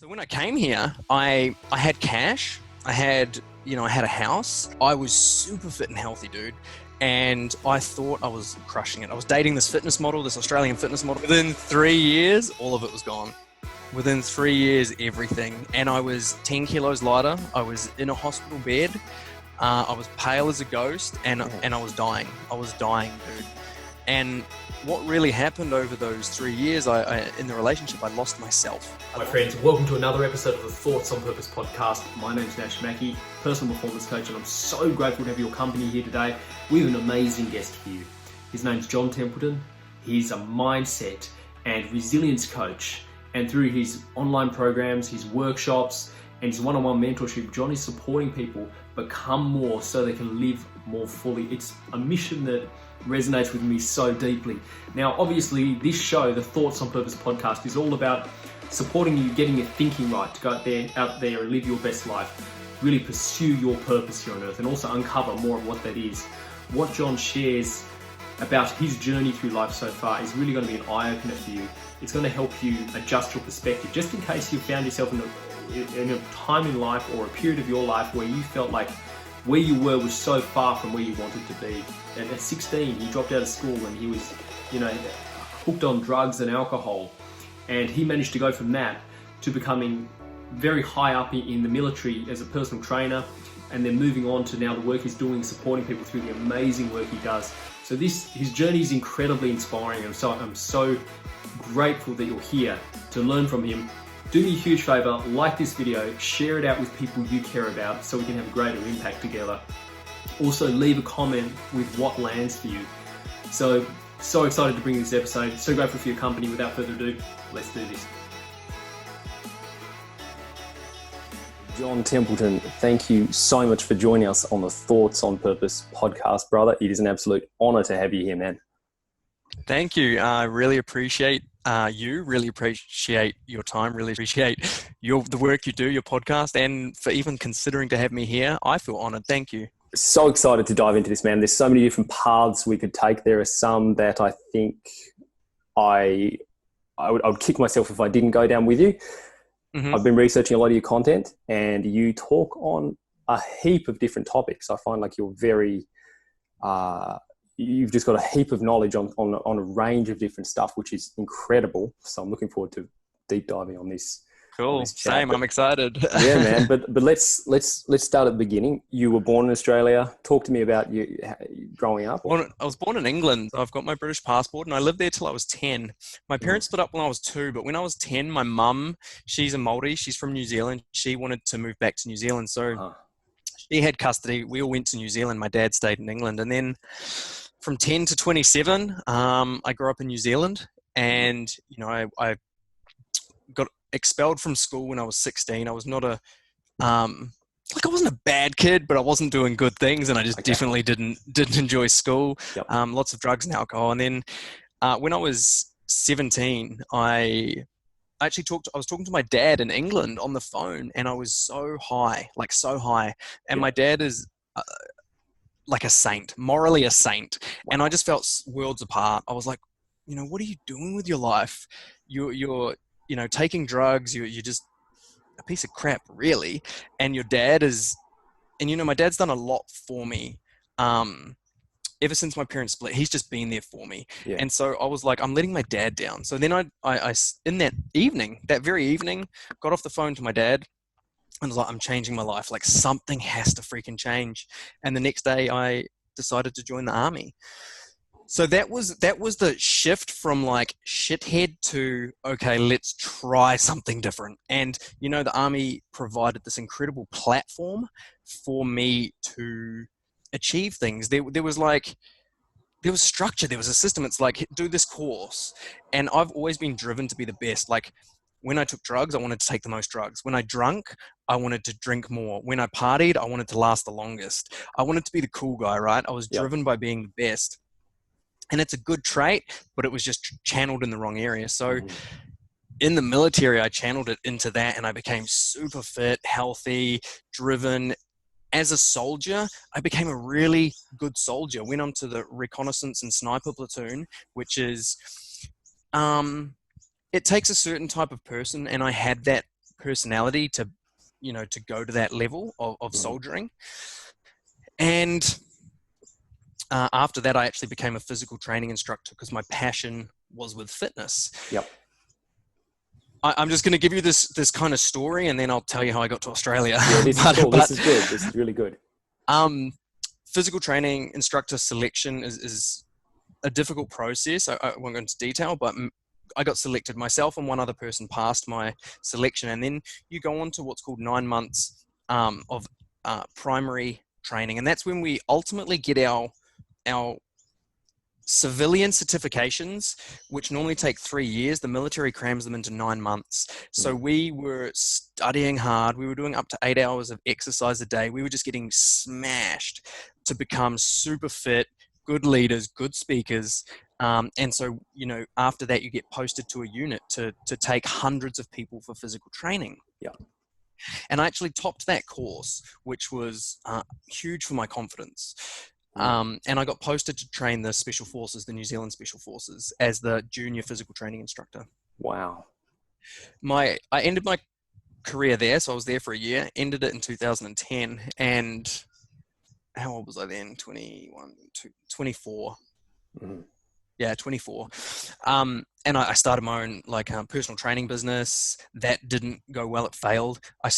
So when I came here, I had cash, I had a house. I was super fit and healthy, dude. And I thought I was crushing it. I was dating this fitness model, this Australian fitness model. Within 3 years, all of it was gone. Within 3 years, everything. And I was 10 kilos lighter. I was in a hospital bed. I was pale as a ghost, and I was dying. I was dying, dude. And what really happened over those 3 years, in the relationship, I lost myself. My friends, welcome to another episode of the Thoughts on Purpose podcast. My name's Nash Mackey, personal performance coach, and I'm so grateful to have your company here today. We have an amazing guest for you. His name's John Templeton. He's a mindset and resilience coach. And through his online programs, his workshops, and his one-on-one mentorship, John is supporting people become more so they can live more fully. It's a mission that resonates with me so deeply. Now, obviously, this show, the Thoughts on Purpose podcast, is all about supporting you getting your thinking right to go out there and live your best life, really pursue your purpose here on earth, and also uncover more of what that is. What John shares about his journey through life so far is really going to be an eye-opener for you. It's going to help you adjust your perspective, just in case you found yourself in a time in life or a period of your life where you felt like where you were was so far from where you wanted to be. At 16, he dropped out of school and he was, hooked on drugs and alcohol. And he managed to go from that to becoming very high up in the military as a personal trainer, and then moving on to now the work he's doing, supporting people through the amazing work he does. So his journey is incredibly inspiring. And so I'm so grateful that you're here to learn from him. Do me a huge favor, like this video, share it out with people you care about so we can have a greater impact together. Also, leave a comment with what lands for you. So excited to bring this episode. So grateful for your company. Without further ado, let's do this. John Templeton, thank you so much for joining us on the Thoughts on Purpose podcast, brother. It is an absolute honor to have you here, man. Thank you. I really appreciate really appreciate your time, really appreciate the work you do, your podcast, and for even considering to have me here. I feel honored. Thank you. So excited to dive into this, man. There's so many different paths we could take. There are some that I think I would kick myself if I didn't go down with you. Mm-hmm. I've been researching a lot of your content, and you talk on a heap of different topics. I find like you're very, you've just got a heap of knowledge on a range of different stuff, which is incredible. So I'm looking forward to deep diving on this. Cool. Same. I'm excited. Yeah, man. But let's start at the beginning. You were born in Australia. Talk to me about you growing up. I was born in England. I've got my British passport, and I lived there till I was 10. My parents split up when I was 2, but when I was 10, my mum, she's a Māori. She's from New Zealand. She wanted to move back to New Zealand, so she had custody. We all went to New Zealand. My dad stayed in England, and then from 10 to 27, I grew up in New Zealand, and I got expelled from school when I was 16. I was not I wasn't a bad kid, but I wasn't doing good things, and I just definitely didn't enjoy school. Yep. Lots of drugs and alcohol. And then when I was 17, I was talking to my dad in England on the phone, and I was so high. And my dad is like a saint, morally a saint. Wow. And I just felt worlds apart. I was like, what are you doing with your life? You're taking drugs, you're just a piece of crap, really. And your dad is, and my dad's done a lot for me. Ever since my parents split, he's just been there for me. Yeah. And so I was like, I'm letting my dad down. So then I in that very evening, got off the phone to my dad and was like, I'm changing my life. Like, something has to freaking change. And the next day I decided to join the army. So that was the shift from like shithead to, okay, let's try something different. And, the army provided this incredible platform for me to achieve things. There was structure, there was a system. It's like, do this course. And I've always been driven to be the best. Like, when I took drugs, I wanted to take the most drugs. When I drank, I wanted to drink more. When I partied, I wanted to last the longest. I wanted to be the cool guy, right? I was driven by being the best. And it's a good trait, but it was just channeled in the wrong area. So in the military, I channeled it into that, and I became super fit, healthy, driven. As a soldier, I became a really good soldier. Went on to the reconnaissance and sniper platoon, which is, it takes a certain type of person, and I had that personality to go to that level of soldiering. And after that, I actually became a physical training instructor because my passion was with fitness. Yep. I'm just going to give you this kind of story, and then I'll tell you how I got to Australia. Yeah, this is cool. This is good. This is really good. Physical training instructor selection is a difficult process. I won't go into detail, but I got selected. Myself and one other person passed my selection, and then you go on to what's called 9 months of primary training, and that's when we ultimately get our civilian certifications, which normally take 3 years. The military crams them into 9 months. So we were studying hard. We were doing up to 8 hours of exercise a day. We were just getting smashed to become super fit, good leaders, good speakers. And so, after that, you get posted to a unit to take hundreds of people for physical training. Yeah. And I actually topped that course, which was huge for my confidence. And I got posted to train the Special Forces, the New Zealand Special Forces, as the junior physical training instructor. Wow. I ended my career there, so I was there for a year, ended it in 2010, and how old was I then? 24. Yeah, 24. And I started my own personal training business. That didn't go well. It failed. I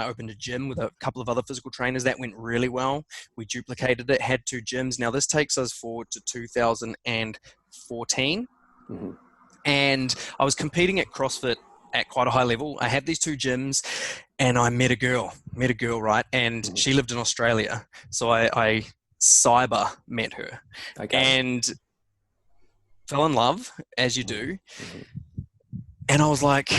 opened a gym with a couple of other physical trainers. That went really well. We duplicated it, had 2 gyms. Now this takes us forward to 2014. And I was competing at CrossFit at quite a high level. I had these 2 gyms, and I met a girl, right? And she lived in Australia. So I cyber met her. Okay. And fell in love, as you do. And I was like,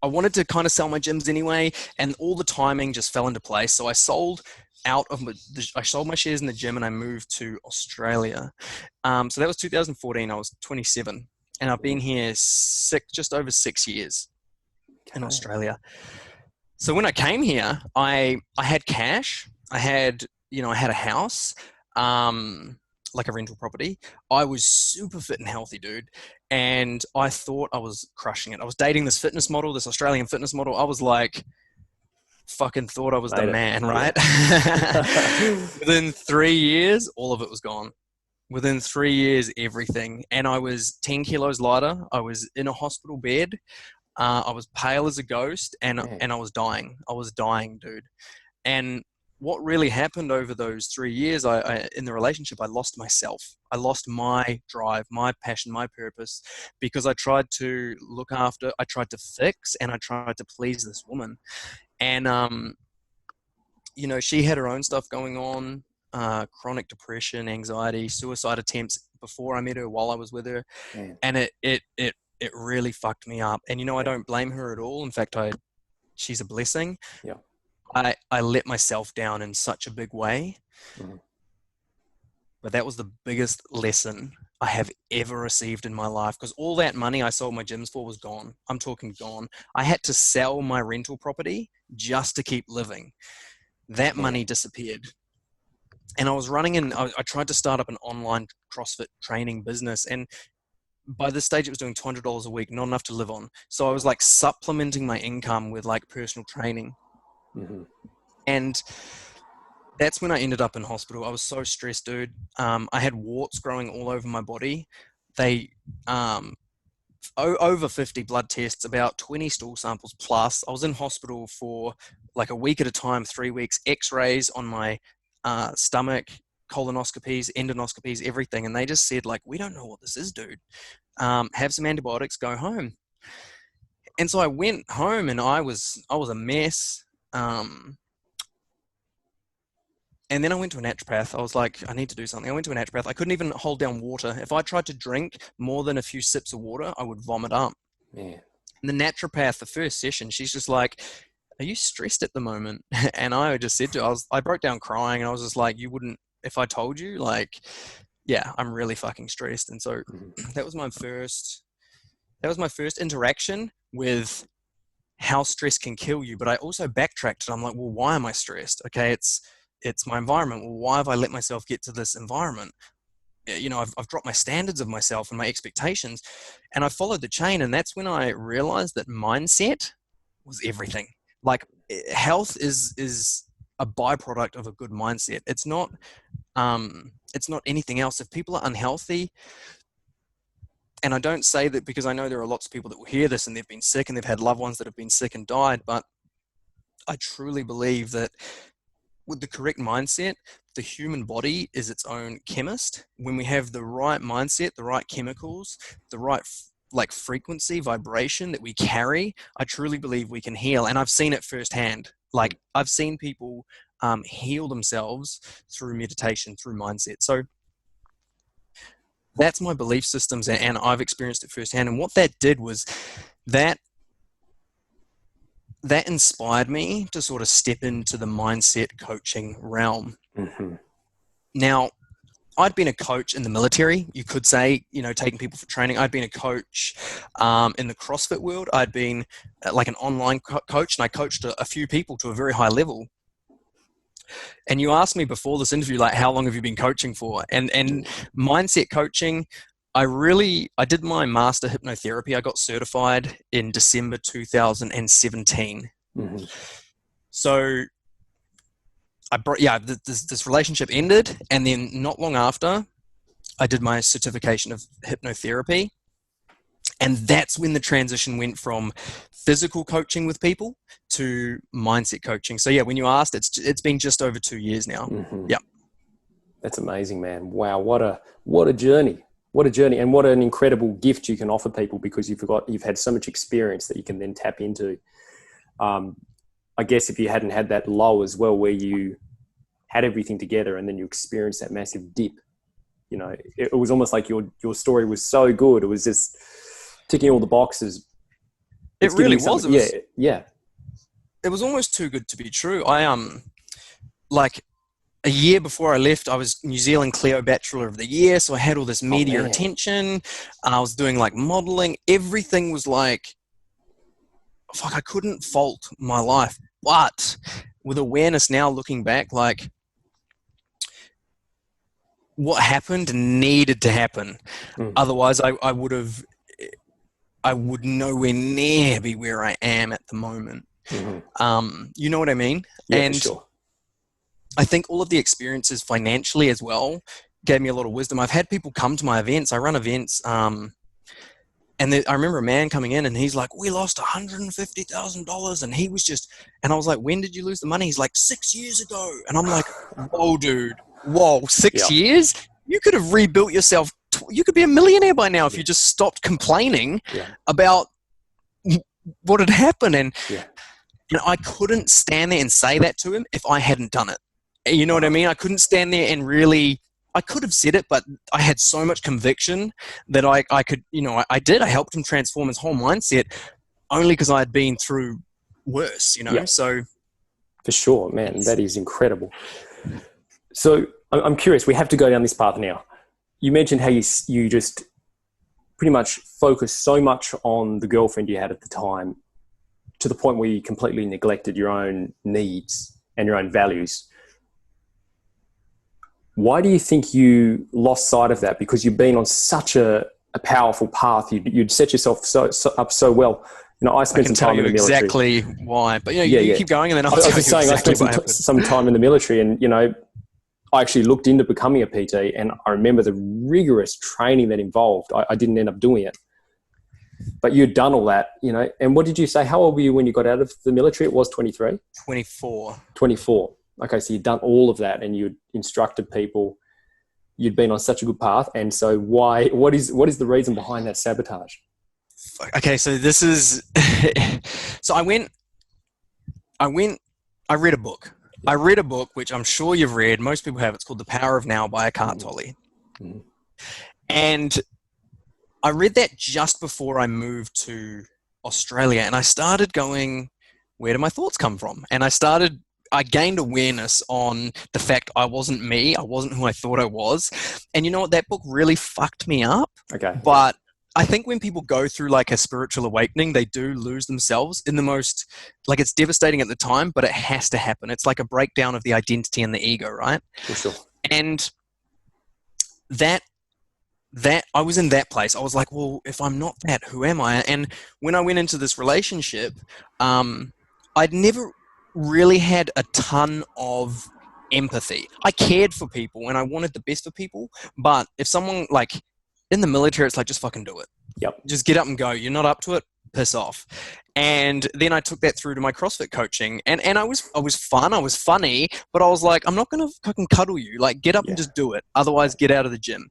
I wanted to kind of sell my gyms anyway, and all the timing just fell into place. So I sold my shares in the gym, and I moved to Australia. So that was 2014. I was 27, and I've been here just over 6 years in Australia. So when I came here, I had cash. I had a house. Like a rental property. I was super fit and healthy, dude. And I thought I was crushing it. I was dating this fitness model, this Australian fitness model. I was like, fucking thought I was the man, right? Within 3 years, all of it was gone. Within 3 years, everything. And I was 10 kilos lighter. I was in a hospital bed. I was pale as a ghost, and I was dying. I was dying, dude. And what really happened over those 3 years, in the relationship, I lost myself. I lost my drive, my passion, my purpose, because I tried to look after, I tried to fix, and I tried to please this woman. And, she had her own stuff going on, chronic depression, anxiety, suicide attempts before I met her, while I was with her. And it really fucked me up. And, I don't blame her at all. In fact, she's a blessing. Yeah. I let myself down in such a big way. But that was the biggest lesson I have ever received in my life, because all that money I sold my gyms for was gone. I'm talking gone. I had to sell my rental property just to keep living. That money disappeared. And I was I tried to start up an online CrossFit training business, and by this stage it was doing $200 a week, not enough to live on. So I was like supplementing my income with like personal training. And that's when I ended up in hospital. I was so stressed, dude. I had warts growing all over my body. They, over 50 blood tests, about 20 stool samples plus. I was in hospital for like a week at a time, 3 weeks, x-rays on my stomach, colonoscopies, endoscopies, everything. And they just said, like, we don't know what this is, dude. Have some antibiotics, go home. And so I went home, and I was a mess. And then I went to a naturopath. I was like, I need to do something. I went to a naturopath. I couldn't even hold down water. If I tried to drink more than a few sips of water, I would vomit up. And the naturopath, the first session, she's just like, are you stressed at the moment? And I just said to her, I broke down crying, and I was just like, you wouldn't, if I told you, like, yeah, I'm really fucking stressed. And so that was my first interaction with how stress can kill you. But I also backtracked, and I'm like, well, why am I stressed? Okay, it's my environment. Well, why have I let myself get to this environment? I've dropped my standards of myself and my expectations, and I followed the chain. And that's when I realized that mindset was everything. Like, health is a byproduct of a good mindset. It's not anything else. If people are unhealthy, and I don't say that because I know there are lots of people that will hear this and they've been sick and they've had loved ones that have been sick and died, but I truly believe that with the correct mindset, the human body is its own chemist. When we have the right mindset, the right chemicals, the right frequency, vibration that we carry, I truly believe we can heal. And I've seen it firsthand. Like, I've seen people heal themselves through meditation, through mindset. So that's my belief systems, and I've experienced it firsthand. And what that did was that inspired me to sort of step into the mindset coaching realm. Mm-hmm. Now, I'd been a coach in the military, you could say, taking people for training. I'd been a coach in the CrossFit world. I'd been like an online coach, and I coached a few people to a very high level. And you asked me before this interview, like, how long have you been coaching for? And mindset coaching, I did my master hypnotherapy. I got certified in December 2017. Mm-hmm. So this relationship ended, and then not long after, I did my certification of hypnotherapy. And that's when the transition went from physical coaching with people to mindset coaching. So yeah, when you asked, it's been just over 2 years now. Mm-hmm. Yeah. That's amazing, man. Wow. What a journey. What a journey, and what an incredible gift you can offer people, because you've had so much experience that you can then tap into. I guess if you hadn't had that lull as well, where you had everything together and then you experienced that massive dip, it was almost like your story was so good. It was just ticking all the boxes. It really was. Yeah. It was almost too good to be true. I like a year before I left, I was New Zealand Clio Bachelor of the Year, so I had all this media attention. I was doing like modeling. Everything was like, fuck, I couldn't fault my life. But with awareness now, looking back, like, what happened needed to happen. Otherwise, I would nowhere near be where I am at the moment. Mm-hmm. You know what I mean? Yeah, and sure. I think all of the experiences financially as well gave me a lot of wisdom. I've had people come to my events. I run events. And I remember a man coming in and he's like, we lost $150,000. And he was just, and I was like, when did you lose the money? He's like, 6 years ago. And I'm like, whoa, dude. Whoa, 6 years? You could have rebuilt yourself. You could be a millionaire by now if you just stopped complaining about what had happened. And I couldn't stand there and say that to him if I hadn't done it. You know what I mean? I couldn't stand there and really, I could have said it, but I had so much conviction that I could, I did. I helped him transform his whole mindset only because I had been through worse, so. For sure, man, that is incredible. So I'm curious, we have to go down this path now. You mentioned how you just pretty much focused so much on the girlfriend you had at the time to the point where you completely neglected your own needs and your own values. Why do you think you lost sight of that? Because you've been on such a powerful path. You'd set yourself up so well. I spent some time in the military. Exactly why, but you keep going, and then I'll tell you exactly. I spent some time in the military, and I actually looked into becoming a PT, and I remember the rigorous training that involved. I didn't end up doing it, but you'd done all that, And what did you say? How old were you when you got out of the military? It was 23? 24. 24. Okay, so you'd done all of that, and you'd instructed people. You'd been on such a good path, and so why? What is the reason behind that sabotage? Okay, so this is. So I read a book. I read a book, which I'm sure you've read. Most people have. It's called The Power of Now by Eckhart Tolle. Mm-hmm. And I read that just before I moved to Australia, and I started going, where do my thoughts come from? And I gained awareness on the fact I wasn't me. I wasn't who I thought I was. And you know what? That book really fucked me up. Okay. But I think when people go through like a spiritual awakening, they do lose themselves in the most, like, it's devastating at the time, but it has to happen. It's like a breakdown of the identity and the ego, right? For sure. And that that I was in that place. I was like, well, if I'm not that, who am I? And when I went into this relationship, I'd never really had a ton of empathy. I cared for people and I wanted the best for people. But if someone, like in the military, it's like, just fucking do it. Yep. Just get up and go. You're not up to it, piss off. And then I took that through to my CrossFit coaching, and I was fun, I was funny, but I was like, I'm not gonna fucking cuddle you. Like, get up and just do it. Otherwise, get out of the gym.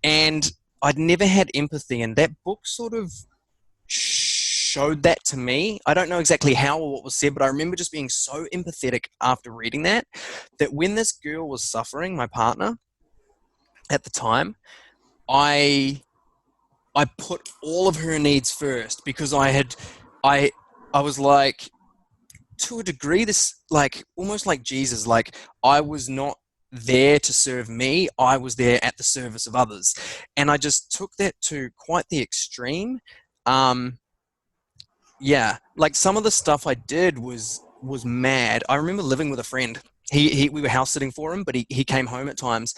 And I'd never had empathy, and that book sort of showed that to me. I don't know exactly how or what was said, but I remember just being so empathetic after reading that when this girl was suffering, my partner at the time, I put all of her needs first, because I was like, to a degree, this, like, almost like Jesus, like, I was not there to serve me, I was there at the service of others. And I just took that to quite the extreme. Like, some of the stuff I did was mad. I remember living with a friend. We were house sitting for him, but he came home at times.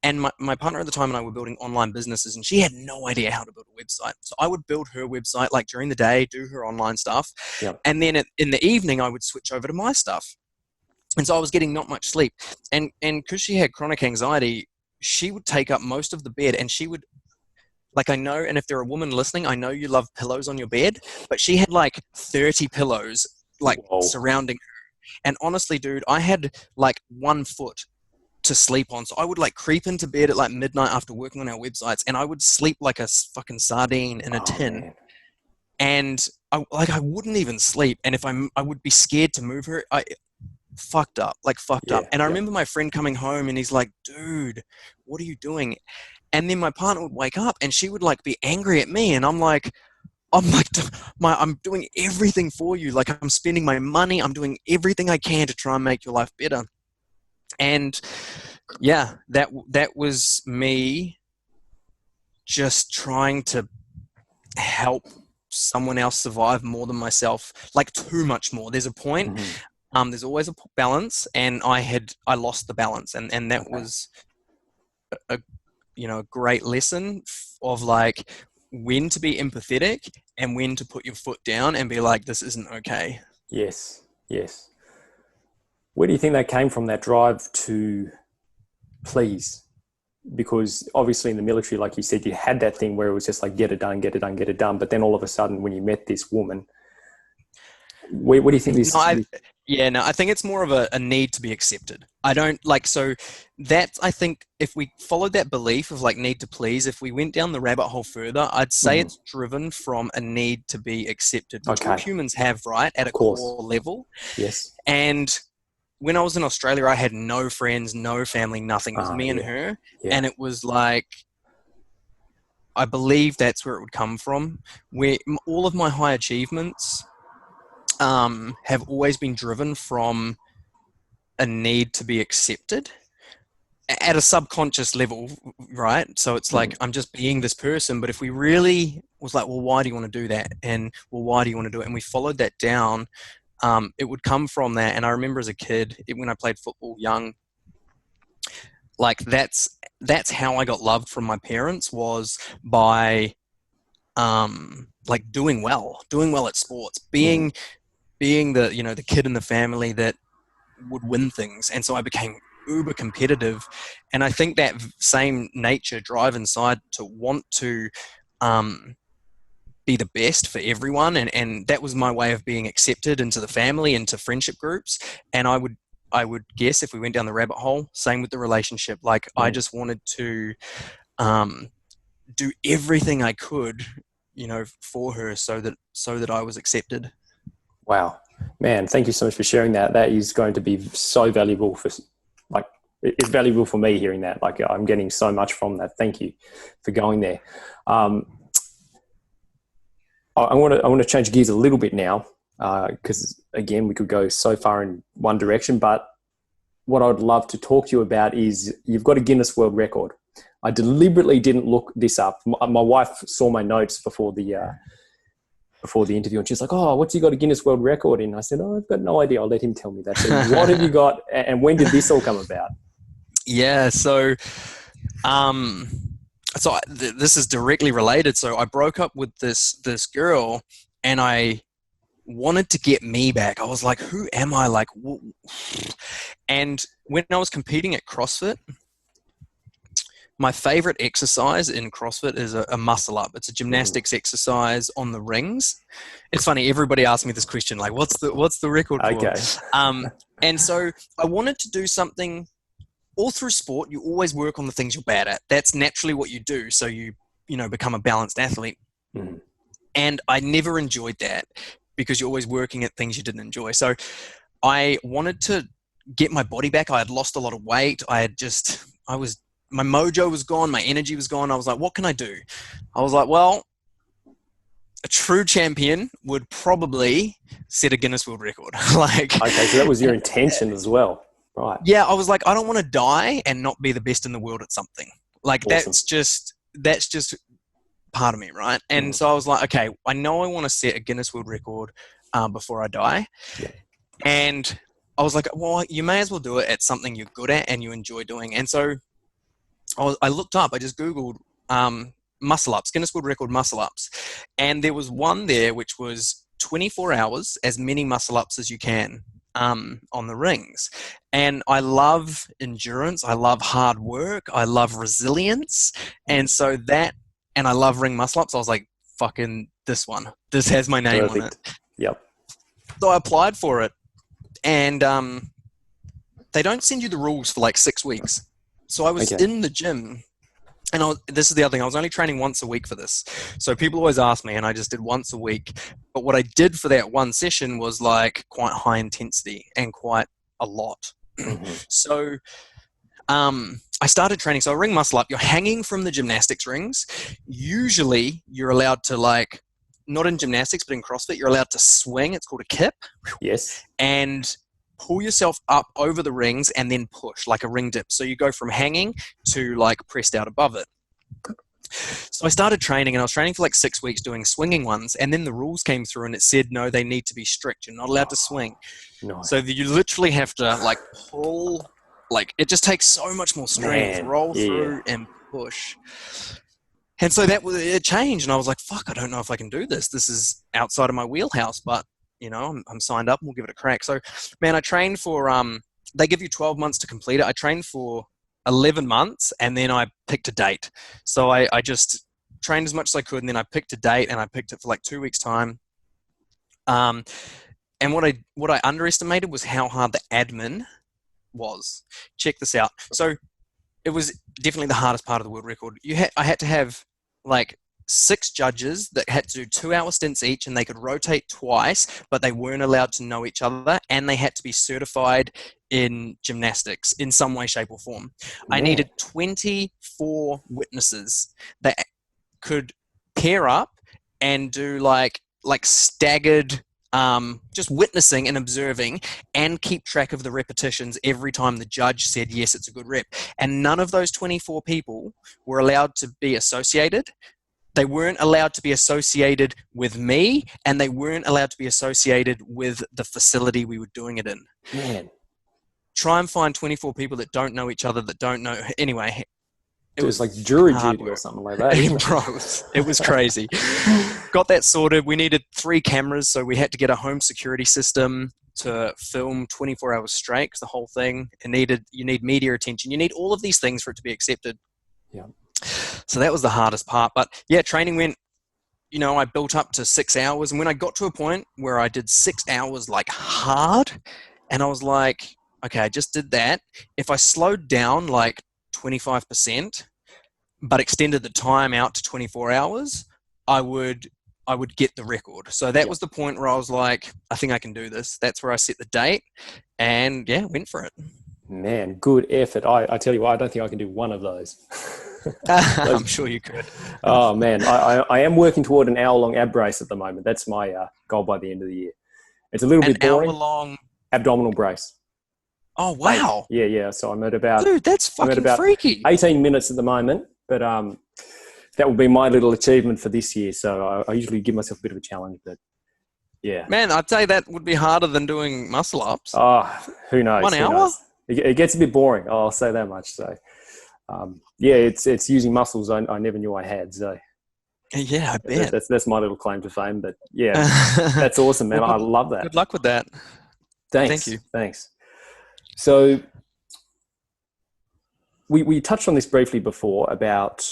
And my partner at the time and I were building online businesses, and she had no idea how to build a website. So I would build her website, like, during the day, do her online stuff. Yep. And then in the evening, I would switch over to my stuff. And so I was getting not much sleep. And because she had chronic anxiety, she would take up most of the bed, and she would, like, I know, and if there are a woman listening, I know you love pillows on your bed, but she had like 30 pillows, like, surrounding her. And honestly, dude, I had like 1 foot to sleep on. So I would, like, creep into bed at like midnight after working on our websites, and I would sleep like a fucking sardine in a tin. Man. And I wouldn't even sleep. And if I would be scared to move her. Fucked up. And I remember my friend coming home, and he's like, dude, what are you doing? And then my partner would wake up, and she would, like, be angry at me. And I'm like, I'm doing everything for you. Like, I'm spending my money. I'm doing everything I can to try and make your life better. And yeah, that was me just trying to help someone else survive more than myself, like, too much more. There's a point. Mm-hmm. There's always a balance, and I lost the balance, and that was a great lesson of, like, when to be empathetic and when to put your foot down and be like, this isn't okay. Yes. Where do you think that came from, that drive to please? Because obviously in the military, like you said, you had that thing where it was just like, get it done. But then all of a sudden, when you met this woman, what do you think this? I think it's more of a need to be accepted. I don't like, so that, I think if we followed that belief of, like, need to please, if we went down the rabbit hole further, I'd say it's driven from a need to be accepted, which all humans have, right, at a core level. Yes. And when I was in Australia, I had no friends, no family, nothing. It was me and her. Yeah. And it was like, I believe that's where it would come from, where all of my high achievements have always been driven from a need to be accepted at a subconscious level, right? So it's like, I'm just being this person. But if we really was like, well, why do you want to do that? And, well, why do you want to do it? And we followed that down, it would come from that. And I remember as a kid, when I played football young, like, that's how I got loved from my parents, was by like doing well at sports, being the, the kid in the family that would win things. And so I became uber competitive. And I think that same nature drive inside to want to be the best for everyone. And that was my way of being accepted into the family, into friendship groups. And I would guess, if we went down the rabbit hole, same with the relationship. Like, I just wanted to do everything I could, for her, so that I was accepted. Wow, man, thank you so much for sharing that. That is going to be so valuable it's valuable for me hearing that. Like, I'm getting so much from that. Thank you for going there. I want to change gears a little bit now, because again, we could go so far in one direction, but what I'd love to talk to you about is, you've got a Guinness World Record. I deliberately didn't look this up. My wife saw my notes before the interview, and she's like, oh, what's you got a Guinness World Record in? I said, oh, I've got no idea. I'll let him tell me that. So what have you got, and when did this all come about? Yeah, so so this is directly related. So I broke up with this girl, and I wanted to get me back. I was like, who am I? Like, and when I was competing at CrossFit, my favorite exercise in CrossFit is a muscle up. It's a gymnastics exercise on the rings. It's funny, everybody asks me this question, like, what's the record for? Okay. And so I wanted to do something. All through sport, you always work on the things you're bad at. That's naturally what you do. So you become a balanced athlete. Mm. And I never enjoyed that, because you're always working at things you didn't enjoy. So I wanted to get my body back. I had lost a lot of weight. My mojo was gone. My energy was gone. I was like, what can I do? I was like, well, a true champion would probably set a Guinness World Record. Like, okay, so that was your intention as well. Right. Yeah, I was like, I don't want to die and not be the best in the world at something. Like, awesome. That's just part of me, right? And so I was like, okay, I know I want to set a Guinness World Record before I die. Yeah. And I was like, well, you may as well do it at something you're good at and you enjoy doing. And so I looked up, I just Googled muscle ups, Guinness World Record muscle ups. And there was one there which was 24 hours, as many muscle ups as you can on the rings. And I love endurance. I love hard work. I love resilience. And so and I love ring muscle ups. I was like, fucking this one. This has my name on it. Yep. So I applied for it. And they don't send you the rules for like 6 weeks. So I was in the gym, and this is the other thing. I was only training once a week for this. So people always ask me, and I just did once a week. But what I did for that one session was like quite high intensity and quite a lot. Mm-hmm. So I started training. So a ring muscle up, you're hanging from the gymnastics rings. Usually you're allowed to, like, not in gymnastics, but in CrossFit, you're allowed to swing. It's called a kip. Yes. And pull yourself up over the rings and then push like a ring dip. So you go from hanging to like pressed out above it. So I started training, and I was training for like 6 weeks doing swinging ones. And then the rules came through and it said, no, they need to be strict. You're not allowed to swing. Nice. So you literally have to like pull, like it just takes so much more strength, roll through and push. And so it changed. And I was like, fuck, I don't know if I can do this. This is outside of my wheelhouse, but I'm signed up and we'll give it a crack. So, man, I trained for, they give you 12 months to complete it. I trained for 11 months and then I picked a date. So I just trained as much as I could, and then I picked a date, and I picked it for like 2 weeks time. And what I underestimated was how hard the admin was. Check this out. So it was definitely the hardest part of the world record. I had to have like 6 judges that had to do 2-hour stints each, and they could rotate twice, but they weren't allowed to know each other, and they had to be certified in gymnastics in some way, shape, or form. I needed 24 witnesses that could pair up and do like staggered just witnessing and observing, and keep track of the repetitions every time the judge said, yes, it's a good rep. And none of those 24 people were allowed to be associated. They weren't allowed to be associated with me, and they weren't allowed to be associated with the facility we were doing it in. Man. Try and find 24 people that don't know each other, that don't know. Anyway, it was like jury duty or something like that. It was crazy. Got that sorted. We needed 3 cameras, so we had to get a home security system to film 24 hours straight, because the whole thing, you need media attention. You need all of these things for it to be accepted. Yeah. So that was the hardest part. But yeah, training went, I built up to 6 hours. And when I got to a point where I did 6 hours like hard, and I was like, okay, I just did that. If I slowed down like 25%, but extended the time out to 24 hours, I would get the record. So that was the point where I was like, I think I can do this. That's where I set the date, and went for it. Man, good effort. I tell you what, I don't think I can do one of those. I'm sure you could. Oh man, I am working toward an hour-long ab brace at the moment. That's my goal by the end of the year. It's a little bit boring. An hour-long abdominal brace. Oh wow! Yeah. So I'm at about that's fucking freaky. 18 minutes at the moment, but that will be my little achievement for this year. So I usually give myself a bit of a challenge, but yeah. Man, I'd say that would be harder than doing muscle ups. Oh, who knows? 1 hour? It gets a bit boring. I'll say that much. So Yeah, it's using muscles I never knew I had. So Yeah, I bet. That's my little claim to fame. But yeah, that's awesome, man. Well, I love that. good luck with that. Thanks. Thank you. Thanks. So we touched on this briefly before about,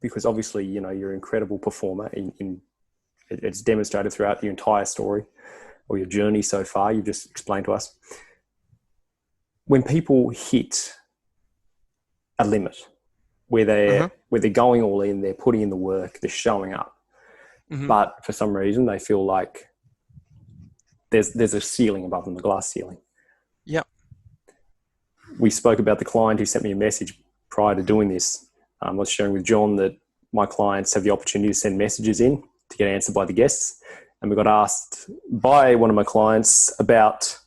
because obviously, you know, you're an incredible performer it's demonstrated throughout your entire story or your journey so far. You've just explained to us. When people hit a limit where they're going all in, they're putting in the work, they're showing up, but for some reason they feel like there's a ceiling above them, a glass ceiling. Yep. We spoke about the client who sent me a message prior to doing this. I was sharing with John that my clients have the opportunity to send messages in to get answered by the guests. And we got asked by one of my clients about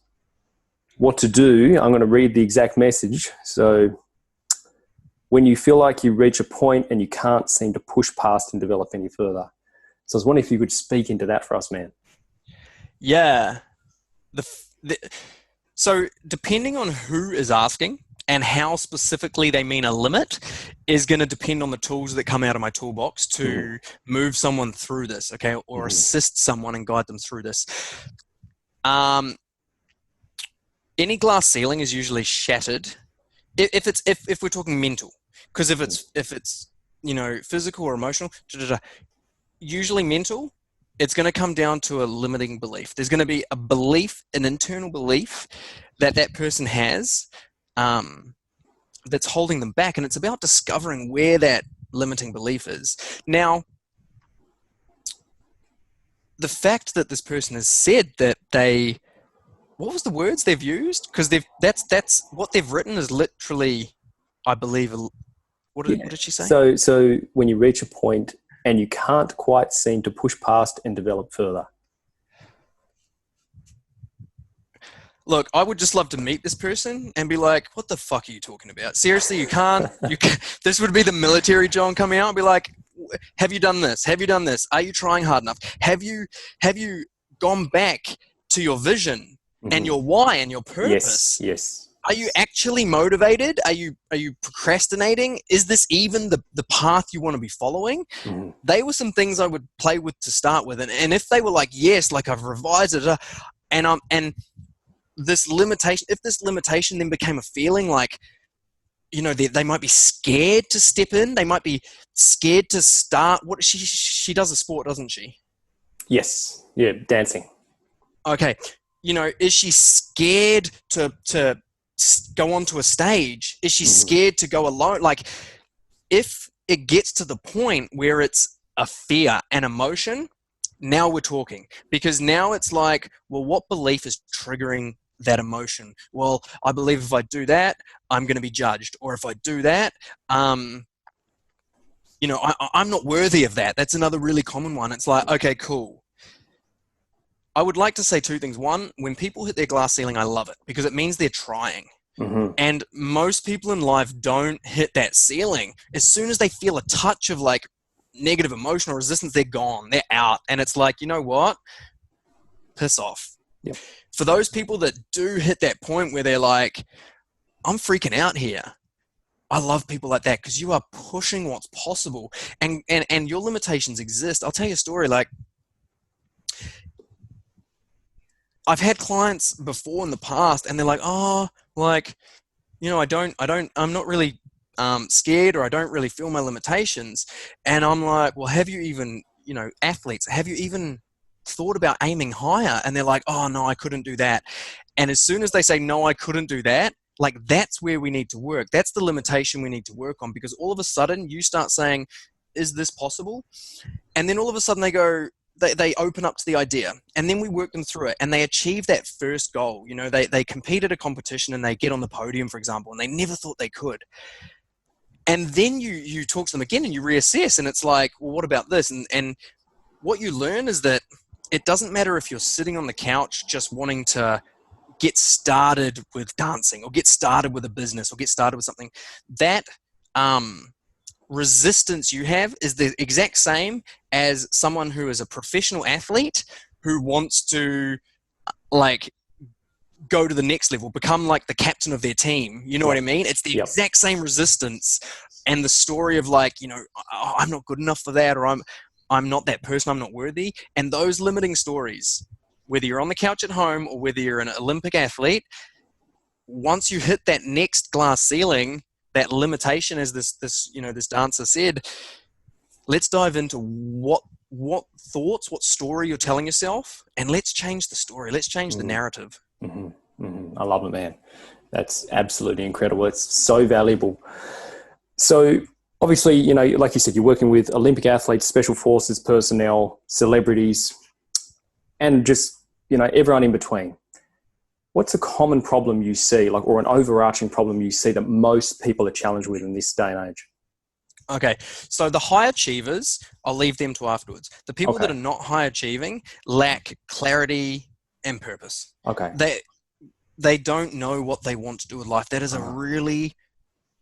what to do. I'm going to read the exact message. So, when you feel like you reach a point and you can't seem to push past and develop any further. So I was wondering if you could speak into that for us, man. Yeah. So depending on who is asking and how specifically they mean a limit is going to depend on the tools that come out of my toolbox to move someone through this, okay, or assist someone and guide them through this. Any glass ceiling is usually shattered if we're talking mental, because if it's you know, physical or emotional, usually mental, it's going to come down to a limiting belief. There's going to be a belief, an internal belief that person has that's holding them back, and it's about discovering where that limiting belief is. Now, the fact that this person has said that what was the words they've used? Because that's what they've written is literally, I believe, what did she say? So when you reach a point and you can't quite seem to push past and develop further. Look, I would just love to meet this person and be like, what the fuck are you talking about? Seriously, you can't. This would be the military John coming out and be like, have you done this? Have you done this? Are you trying hard enough? Have you gone back to your vision and your why and your purpose? Yes. Are you actually motivated? Are you procrastinating? Is this even the path you want to be following? They were some things I would play with to start with. And if they were like, yes, like I've revised it, and this limitation, if this limitation then became a feeling like, you know, they might be scared to step in. They might be scared to start. What she does a sport, doesn't she? Yes. Yeah. Dancing. Okay. You know, is she scared to go onto a stage? Is she scared to go alone? Like, if it gets to the point where it's a fear and emotion, now we're talking, because now it's like, well, what belief is triggering that emotion? Well, I believe if I do that, I'm going to be judged, or if I do that, you know, I'm not worthy of that. That's another really common one. It's like, okay, cool. I would like to say two things. One, when people hit their glass ceiling, I love it because it means they're trying. And most people in life don't hit that ceiling. As soon as they feel a touch of like negative emotion or resistance, they're gone, they're out. And it's like, you know what? Piss off. Yep. For those people that do hit that point where they're like, I'm freaking out here. I love people like that because you are pushing what's possible and your limitations exist. I'll tell you a story. Like, I've had clients before in the past and they're like, oh, like, you know, I'm not really scared, or I don't really feel my limitations. And I'm like, well, have you even, you know, athletes, have you even thought about aiming higher? And they're like, oh no, I couldn't do that. And as soon as they say, no, I couldn't do that, like, that's where we need to work. That's the limitation we need to work on, because all of a sudden you start saying, is this possible? And then all of a sudden they go, they open up to the idea, and then we work them through it, and they achieve that first goal. You know, they compete at a competition and they get on the podium, for example, and they never thought they could. And then you talk to them again and you reassess, and it's like, well, what about this? And what you learn is that it doesn't matter if you're sitting on the couch just wanting to get started with dancing, or get started with a business, or get started with something. That resistance you have is the exact same as someone who is a professional athlete who wants to like go to the next level, become like the captain of their team. You know what I mean? It's the exact same resistance, and the story of like, oh, I'm not good enough for that, or I'm not that person, I'm not worthy. And those limiting stories, whether you're on the couch at home or whether you're an Olympic athlete, once you hit that next glass ceiling, that limitation, as this dancer said, let's dive into what thoughts, what story you're telling yourself, and let's change the story. Let's change the narrative. I love it, man. That's absolutely incredible. It's so valuable. So obviously, like you said, you're working with Olympic athletes, special forces personnel, celebrities, and just, everyone in between. What's a common problem you see, or an overarching problem you see that most people are challenged with in this day and age? Okay, so the high achievers, I'll leave them to afterwards. The people that are not high achieving lack clarity and purpose. Okay. They don't know what they want to do with life. That is a really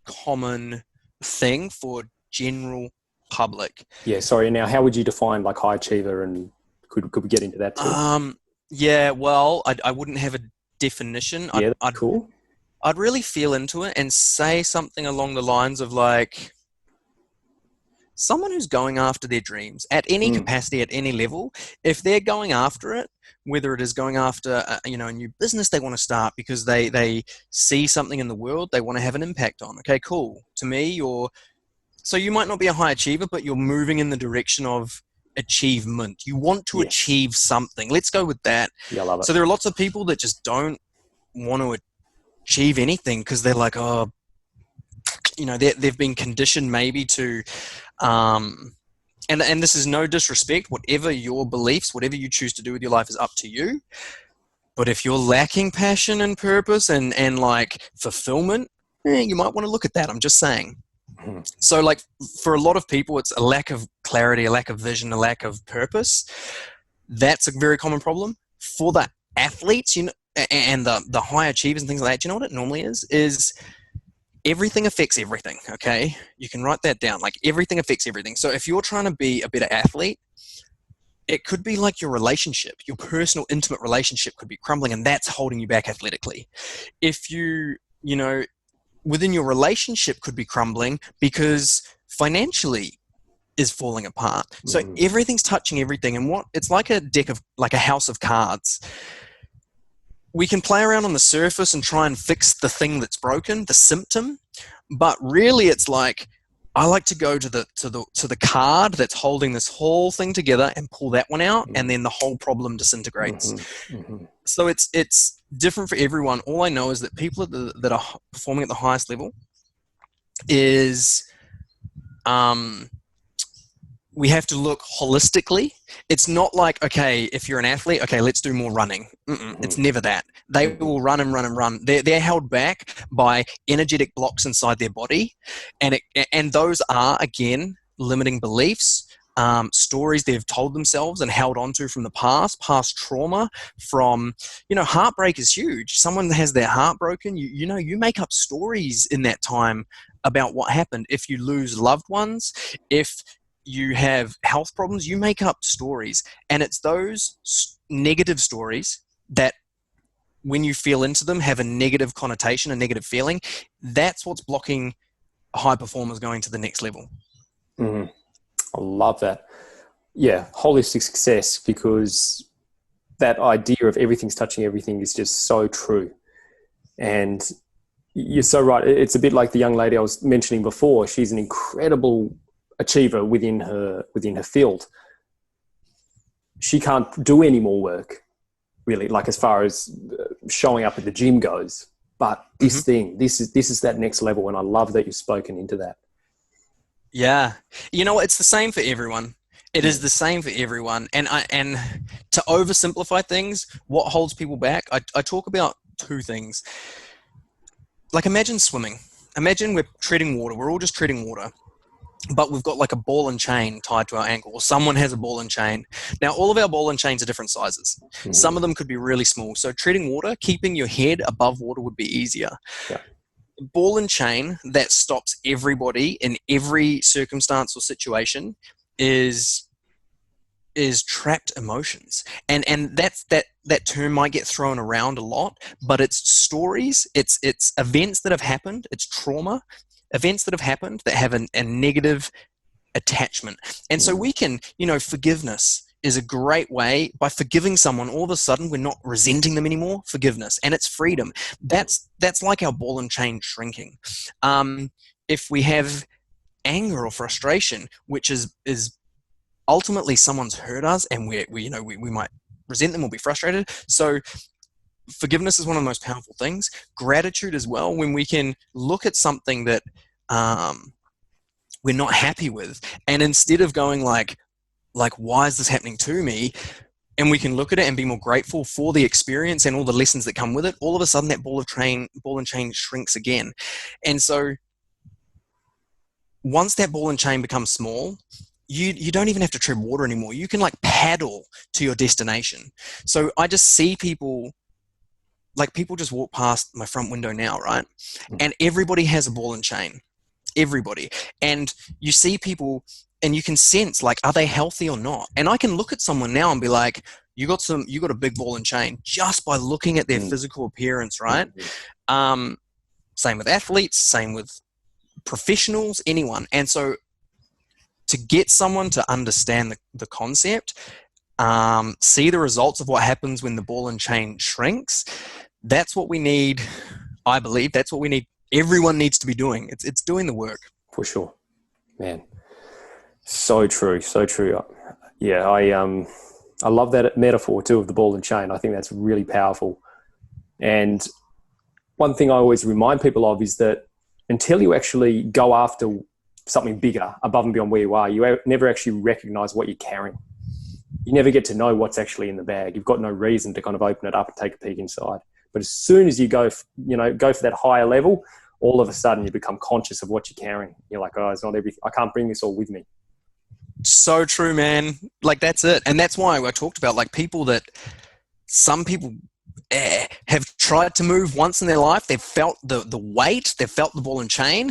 common thing for general public. Yeah, sorry. Now, how would you define like high achiever, and could we get into that too? Yeah, well, I wouldn't have a definition. Cool. I'd really feel into it and say something along the lines of like, someone who's going after their dreams at any capacity, at any level, if they're going after it, whether it is going after a new business they want to start because they see something in the world they want to have an impact on. Okay, cool. To me, so you might not be a high achiever, but you're moving in the direction of achievement. You want to achieve something. Let's go with that. Yeah, I love it. So there are lots of people that just don't want to achieve anything because they're like, they've been conditioned maybe to, and this is no disrespect, whatever your beliefs, whatever you choose to do with your life is up to you. But if you're lacking passion and purpose and like fulfillment, you might want to look at that. I'm just saying. So like for a lot of people, it's a lack of clarity, a lack of vision, a lack of purpose. That's a very common problem. For the athletes, and the high achievers and things like that, you know what it normally is everything affects everything, okay? You can write that down. Like everything affects everything. So if you're trying to be a better athlete, it could be like your relationship, your personal, intimate relationship could be crumbling, and that's holding you back athletically. If within your relationship could be crumbling because financially is falling apart. So everything's touching everything. And it's like a house of cards. We can play around on the surface and try and fix the thing that's broken, the symptom, but really it's like, I like to go to the card that's holding this whole thing together and pull that one out, and then the whole problem disintegrates. So it's different for everyone. All I know is that people that are performing at the highest level is we have to look holistically. It's not like, okay, if you're an athlete, okay, let's do more running. It's never that. They will run and run and run. They're held back by energetic blocks inside their body. And those are, again, limiting beliefs, stories they've told themselves and held onto from the past trauma from, heartbreak is huge. Someone has their heart broken, you make up stories in that time about what happened. If you lose loved ones, if you have health problems, you make up stories. And it's those negative stories that when you feel into them have a negative connotation, a negative feeling. That's what's blocking high performers going to the next level. I love that. Yeah, holistic success, because that idea of everything's touching everything is just so true. And you're so right. It's a bit like the young lady I was mentioning before. She's an incredible achiever within her field. She can't do any more work, really, like as far as showing up at the gym goes. But this this is that next level, and I love that you've spoken into that. Yeah, it's the same for everyone. It is the same for everyone. And to oversimplify things, what holds people back? I talk about two things. Like imagine swimming. Imagine we're treading water. We're all just treading water. But we've got like a ball and chain tied to our ankle, or someone has a ball and chain. Now, all of our ball and chains are different sizes. Some of them could be really small. So treading water, keeping your head above water would be easier. Yeah. Ball and chain that stops everybody in every circumstance or situation is is trapped emotions. And that term might get thrown around a lot, but it's stories, it's events that have happened, it's trauma, events that have happened that have a negative attachment. And so we can, forgiveness is a great way. By forgiving someone, all of a sudden we're not resenting them anymore. Forgiveness, and it's freedom. That's like our ball and chain shrinking. If we have anger or frustration, which is ultimately someone's hurt us, and we might resent them or be frustrated. So forgiveness is one of the most powerful things. Gratitude as well, when we can look at something that we're not happy with, and instead of going like why is this happening to me, and we can look at it and be more grateful for the experience and all the lessons that come with it, all of a sudden that ball and chain shrinks again. And so once that ball and chain becomes small, you don't even have to tread water anymore. You can like paddle to your destination. So I just see people just walk past my front window now, right? And everybody has a ball and chain. Everybody. And you see people and you can sense, like, are they healthy or not? And I can look at someone now and be like, you got a big ball and chain just by looking at their physical appearance, right? Same with athletes, same with professionals, anyone. And so to get someone to understand the concept, see the results of what happens when the ball and chain shrinks, that's what we need. I believe that's what we need. Everyone needs to be doing. It's doing the work. For sure, man. So true, so true. Yeah, I love that metaphor too of the ball and chain. I think that's really powerful. And one thing I always remind people of is that until you actually go after something bigger above and beyond where you are, you never actually recognize what you're carrying. You never get to know what's actually in the bag. You've got no reason to kind of open it up and take a peek inside. But as soon as you go for that higher level, all of a sudden you become conscious of what you're carrying. You're like, oh, it's not everything. I can't bring this all with me. So true, man. Like, that's it. And that's why I talked about, like, some people have tried to move once in their life. They've felt the weight, they've felt the ball and chain,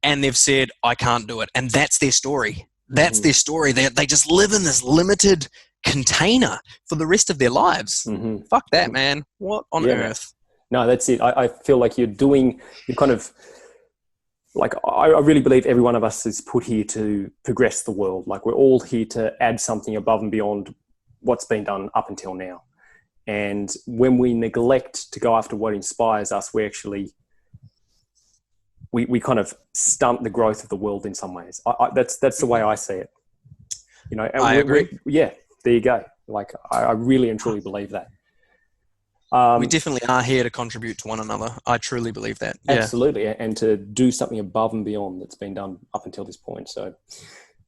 and they've said, I can't do it. And that's their story. That's their story. They just live in this limited container for the rest of their lives. Fuck that, man. What on earth? No, that's it. I feel like you're kind of, like, I really believe every one of us is put here to progress the world. Like, we're all here to add something above and beyond what's been done up until now. And when we neglect to go after what inspires us, we actually, we kind of stunt the growth of the world in some ways. That's the way I see it. I agree. There you go. Like, I really and truly believe that. We definitely are here to contribute to one another. I truly believe that. Absolutely. And to do something above and beyond that's been done up until this point. So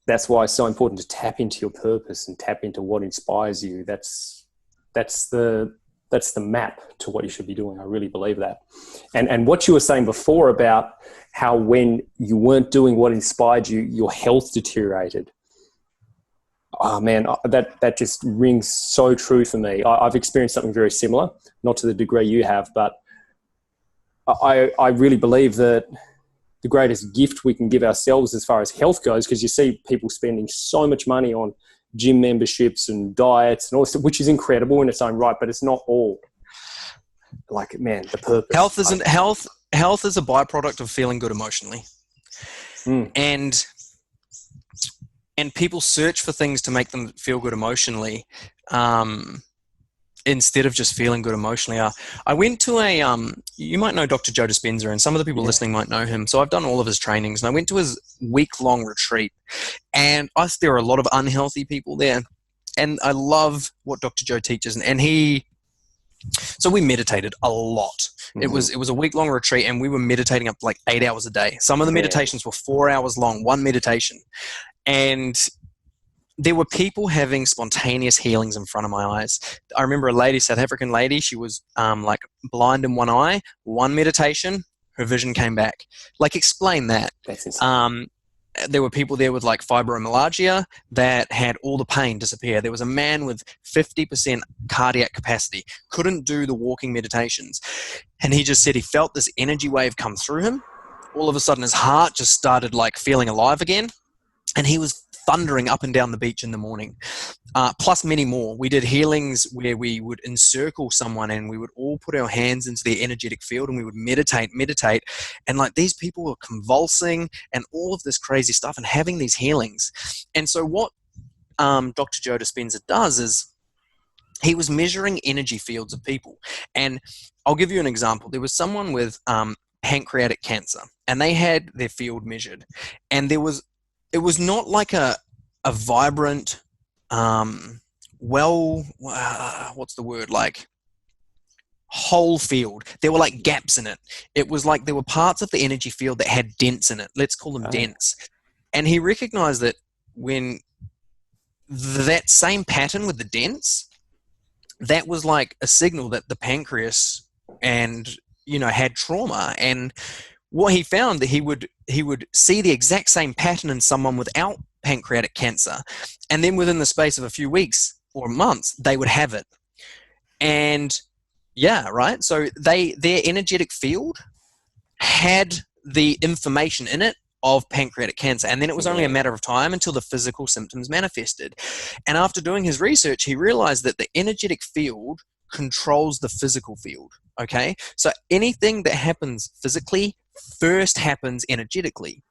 that's why it's so important to tap into your purpose and tap into what inspires you. That's the map to what you should be doing. I really believe that. And what you were saying before about how when you weren't doing what inspired you, your health deteriorated. Oh man, that just rings so true for me. I've experienced something very similar, not to the degree you have, but I really believe that the greatest gift we can give ourselves as far as health goes, because you see people spending so much money on gym memberships and diets and all this, which is incredible in its own right, but it's not all. Like, man, the purpose. Health is a byproduct of feeling good emotionally. And people search for things to make them feel good emotionally, instead of just feeling good emotionally. I went to you might know Dr. Joe Dispenza, and some of the people listening might know him. So I've done all of his trainings, and I went to his week-long retreat. And there are a lot of unhealthy people there. And I love what Dr. Joe teaches. So we meditated a lot. It was a week-long retreat, and we were meditating up to like 8 hours a day. Some of the meditations were 4 hours long, one meditation. And there were people having spontaneous healings in front of my eyes. I remember a lady, South African lady, she was like blind in one eye. One meditation, her vision came back. Like, explain that. That's insane. There were people there with like fibromyalgia that had all the pain disappear. There was a man with 50% cardiac capacity, couldn't do the walking meditations. And he just said he felt this energy wave come through him. All of a sudden his heart just started like feeling alive again. And he was thundering up and down the beach in the morning, plus many more. We did healings where we would encircle someone and we would all put our hands into their energetic field and we would meditate. And like these people were convulsing and all of this crazy stuff and having these healings. And so what Dr. Joe Dispenza does is he was measuring energy fields of people. And I'll give you an example. There was someone with pancreatic cancer and they had their field measured, and it was not like a vibrant, what's the word, like whole field. There were like gaps in it. It was like there were parts of the energy field that had dents in it. Let's call them dents. And he recognized that when that same pattern with the dents, that was like a signal that the pancreas had trauma. And what he found, that he would see the exact same pattern in someone without pancreatic cancer, and then within the space of a few weeks or months they would have it. And so their energetic field had the information in it of pancreatic cancer, and then it was only a matter of time until the physical symptoms manifested. And after doing his research, he realized that the energetic field controls the physical field. Okay, so anything that happens physically first happens energetically.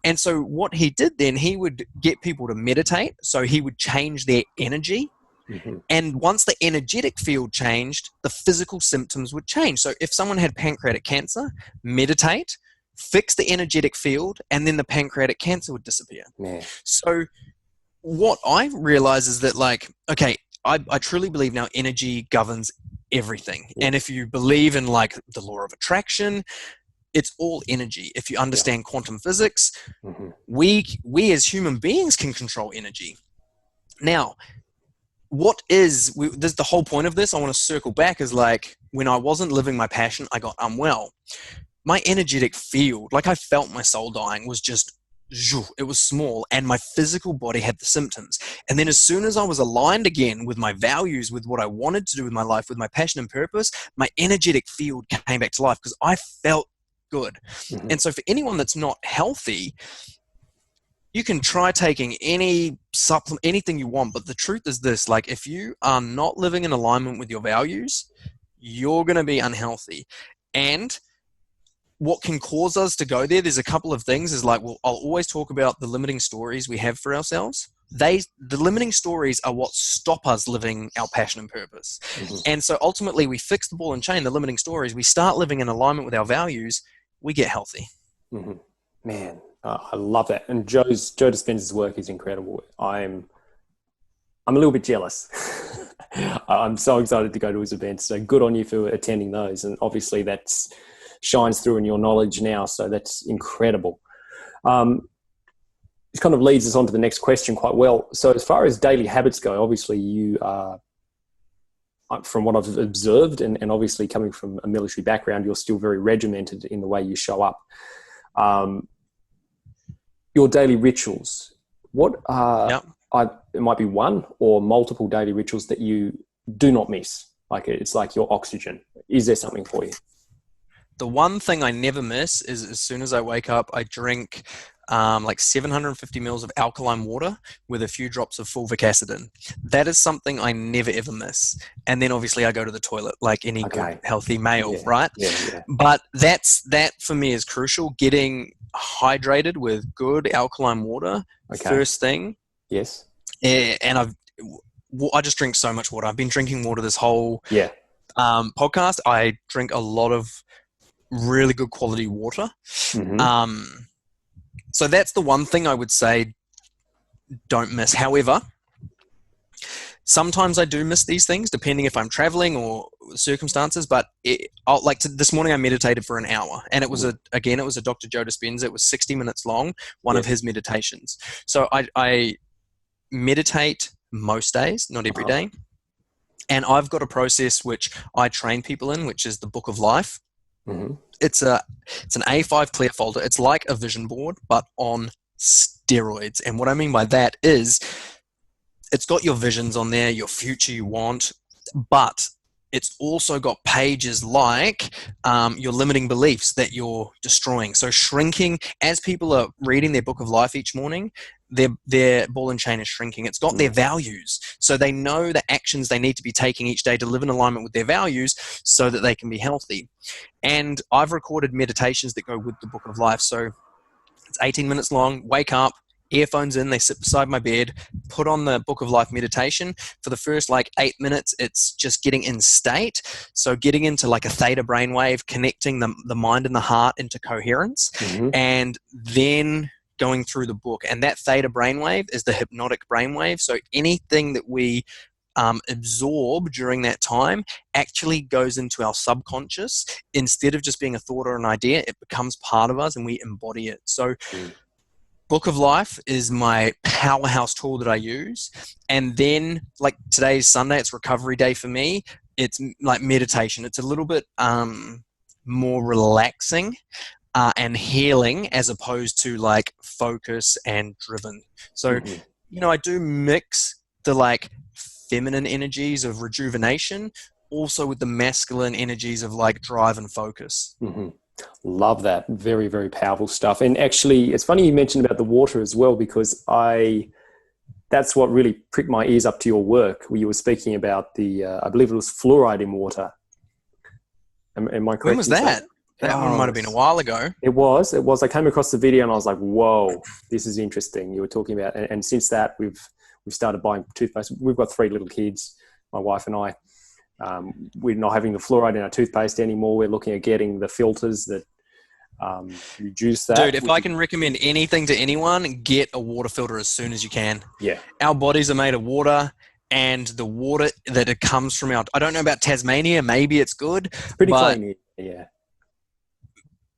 And so what he did then, he would get people to meditate. So he would change their energy. Mm-hmm. And once the energetic field changed, the physical symptoms would change. So if someone had pancreatic cancer, meditate, fix the energetic field, and then the pancreatic cancer would disappear. Yeah. So what I realize is that, like, okay, I truly believe now energy governs everything. Yeah. And if you believe in like the law of attraction, it's all energy. If you understand quantum physics, mm-hmm. we as human beings can control energy. Now, this is the whole point of this. I want to circle back, is like when I wasn't living my passion, I got unwell. My energetic field, like I felt my soul dying, was just, it was small, and my physical body had the symptoms. And then as soon as I was aligned again with my values, with what I wanted to do with my life, with my passion and purpose, my energetic field came back to life because I felt good. Mm-hmm. And so for anyone that's not healthy, you can try taking any supplement, anything you want, but the truth is this, like if you are not living in alignment with your values, you're going to be unhealthy. And what can cause us to go there's a couple of things, is like, well, I'll always talk about the limiting stories we have for ourselves. The limiting stories are what stop us living our passion and purpose. Mm-hmm. And so ultimately we fix the ball and chain, the limiting stories, we start living in alignment with our values, we get healthy. Mm-hmm. Man, I love that. And Joe Dispenza's work is incredible. I'm a little bit jealous. I'm so excited to go to his events. So good on you for attending those. And obviously that's shines through in your knowledge now. So that's incredible. This kind of leads us on to the next question quite well. So as far as daily habits go, obviously you are, from what I've observed, and obviously coming from a military background, you're still very regimented in the way you show up. Your daily rituals, what are, it might be one or multiple daily rituals that you do not miss? Like it's like your oxygen. Is there something for you? The one thing I never miss is, as soon as I wake up, I drink like 750 mils of alkaline water with a few drops of fulvic acid in. That is something I never ever miss. And then obviously I go to the toilet like any good healthy male, right? Yeah. But that for me is crucial. Getting hydrated with good alkaline water first thing. Yes. And I just drink so much water. I've been drinking water this whole podcast. I drink a lot of really good quality water. Mm-hmm. So that's the one thing I would say don't miss. However, sometimes I do miss these things depending if I'm traveling or circumstances, but this morning I meditated for an hour, and it was a Dr. Joe Dispenza. It was 60 minutes long, one of his meditations. So I meditate most days, not every day. And I've got a process which I train people in, which is the Book of Life. Mm-hmm. It's an A5 clear folder. It's like a vision board, but on steroids. And what I mean by that is it's got your visions on there, your future you want, but it's also got pages like your limiting beliefs that you're destroying. So shrinking, as people are reading their book of life each morning, their ball and chain is shrinking. It's got their values. So they know the actions they need to be taking each day to live in alignment with their values so that they can be healthy. And I've recorded meditations that go with the book of life. So it's 18 minutes long, wake up, earphones in, they sit beside my bed, put on the book of life meditation. For the first 8 minutes, it's just getting in state. So getting into a theta brainwave, connecting the mind and the heart into coherence, and then going through the book. And that theta brainwave is the hypnotic brainwave. So anything that we absorb during that time actually goes into our subconscious. Instead of just being a thought or an idea, it becomes part of us and we embody it. So Book of Life is my powerhouse tool that I use. And then today's Sunday, it's recovery day for me. It's like meditation. It's a little bit more relaxing and healing as opposed to focus and driven. So, I do mix the feminine energies of rejuvenation also with the masculine energies of drive and focus. Love that. Very, very powerful stuff. And actually, it's funny you mentioned about the water as well, because that's what really pricked my ears up to your work, where you were speaking about I believe it was fluoride in water. Am I correct? When was that? That one might have been a while ago. It was. I came across the video and I was like, whoa, this is interesting. You were talking about, and since that we've started buying toothpaste. We've got 3 little kids, my wife and I. We're not having the fluoride in our toothpaste anymore. We're looking at getting the filters that reduce that. Dude, if I can recommend anything to anyone, get a water filter as soon as you can. Yeah. Our bodies are made of water, and the water that it comes from I don't know about Tasmania, maybe it's good. Pretty clean here, yeah.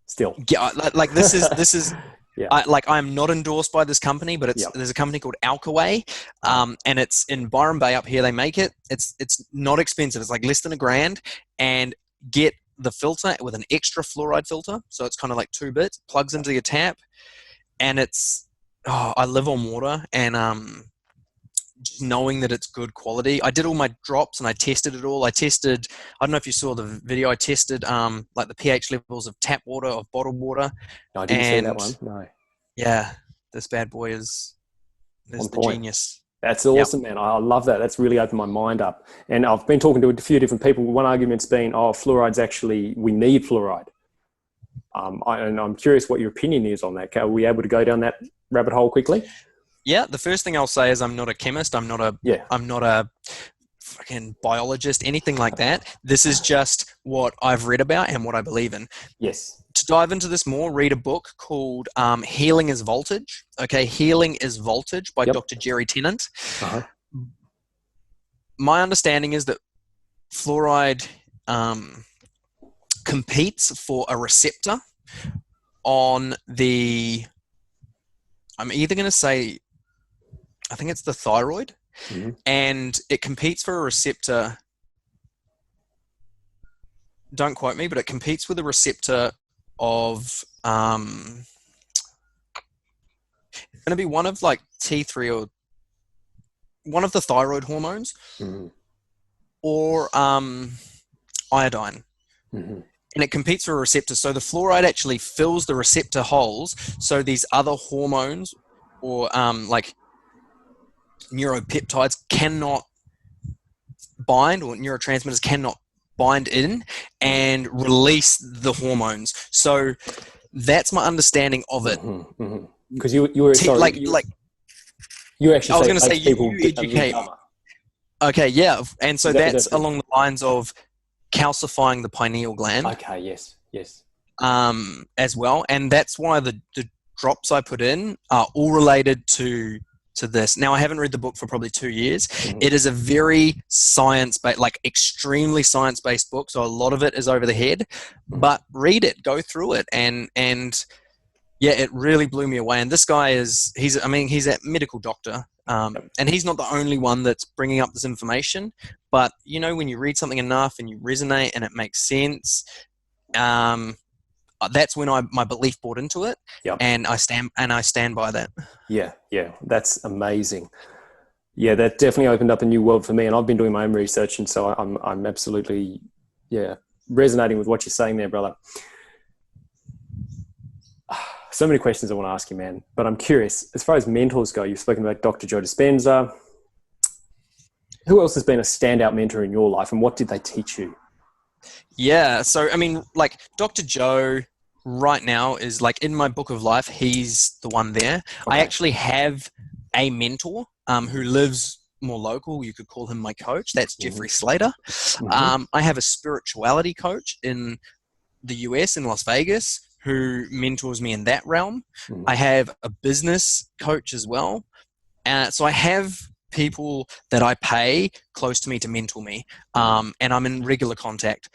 Still. Yeah, this is yeah. I'm not endorsed by this company, but there's a company called Alkaway, and it's in Byron Bay up here. They make it. It's not expensive. It's less than $1,000, and get the filter with an extra fluoride filter. So it's kind of 2 bits, plugs into your tap, and I live on water, and just knowing that it's good quality. I did all my drops and I tested it all. I don't know if you saw the video, I tested the pH levels of tap water, of bottled water. No, I didn't see that one. No. Yeah, this bad boy is the genius. That's awesome, man. I love that. That's really opened my mind up. And I've been talking to a few different people. One argument's been, fluoride's actually, we need fluoride. And I'm curious what your opinion is on that. Are we able to go down that rabbit hole quickly? Yeah, the first thing I'll say is I'm not a chemist. I'm not a fucking biologist, anything like that. This is just what I've read about and what I believe in. Yes. To dive into this more, read a book called Healing is Voltage. Okay, Healing is Voltage by Dr. Jerry Tennant. My understanding is that fluoride competes for a receptor on I'm either going to say, I think it's the thyroid, and it competes for a receptor. Don't quote me, but it competes with a receptor of it's going to be one of T3 or one of the thyroid hormones, or iodine. And it competes for a receptor. So the fluoride actually fills the receptor holes. So these other hormones or neuropeptides cannot bind, or neurotransmitters cannot bind in and release the hormones. So that's my understanding of it. Because you were you actually. I was going to say you educate. Okay, yeah, and so that's along the lines of calcifying the pineal gland. Okay, yes. As well, and that's why the drops I put in are all related to this. Now, I haven't read the book for probably 2 years. It is a very science-based, extremely science-based book, so a lot of it is over the head, but read it, go through it, and yeah, it really blew me away. And this guy he's a medical doctor, and he's not the only one that's bringing up this information, but when you read something enough and you resonate and it makes sense, that's when my belief bought into it, and I stand by that. Yeah, that's amazing. Yeah, that definitely opened up a new world for me, and I've been doing my own research, and so I'm absolutely, resonating with what you're saying there, brother. So many questions I want to ask you, man, but I'm curious, as far as mentors go, you've spoken about Dr. Joe Dispenza. Who else has been a standout mentor in your life, and what did they teach you? Yeah. So, I mean, like Dr. Joe right now is like in my book of life, he's the one there. Okay. I actually have a mentor who lives more local. You could call him my coach. That's Jeffrey Slater. I have a spirituality coach in the US in Las Vegas who mentors me in that realm. I have a business coach as well. So I have people that I pay close to me to mentor me, and I'm in regular contact.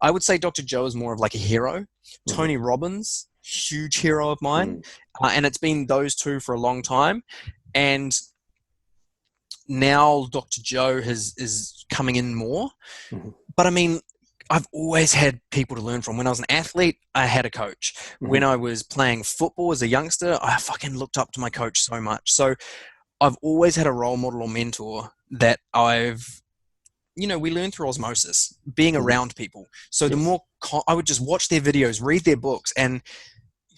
I would say Dr. Joe is more of like a hero. Tony Robbins, huge hero of mine, and it's been those two for a long time. And now Dr. Joe is coming in more. But I mean, I've always had people to learn from. When I was an athlete, I had a coach. When I was playing football as a youngster, I fucking looked up to my coach so much. So I've always had a role model or mentor that we learn through osmosis, being around people. So the more I would just watch their videos, read their books, and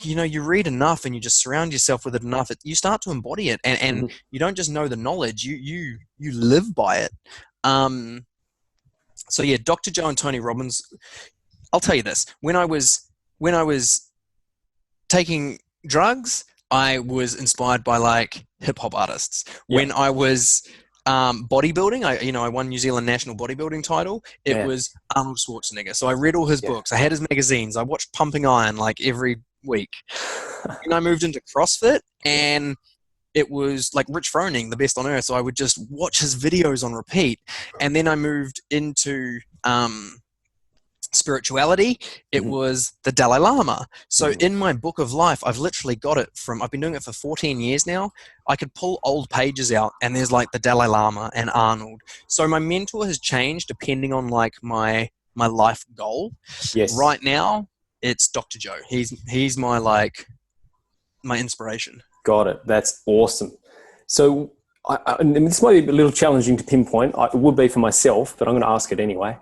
you read enough and you just surround yourself with it enough, you start to embody it, and you don't just know the knowledge, you live by it. So yeah, Dr. Joe and Tony Robbins. I'll tell you this: when I was taking drugs, I was inspired by like hip hop artists. When I was bodybuilding, I won New Zealand national bodybuilding title. It was Arnold Schwarzenegger. So I read all his books. I had his magazines. I watched Pumping Iron like every week. And I moved into CrossFit, and it was like Rich Froning, the best on earth. So I would just watch his videos on repeat. And then I moved into spirituality. It was the Dalai Lama. So in my book of life, I've literally got it from, I've been doing it for 14 years now. I could pull old pages out and there's like the Dalai Lama and Arnold. So my mentor has changed depending on like my life goal. Right now, it's Dr. Joe. He's my inspiration. Got it. That's awesome. So this might be a little challenging to pinpoint. It would be for myself, but I'm going to ask it anyway.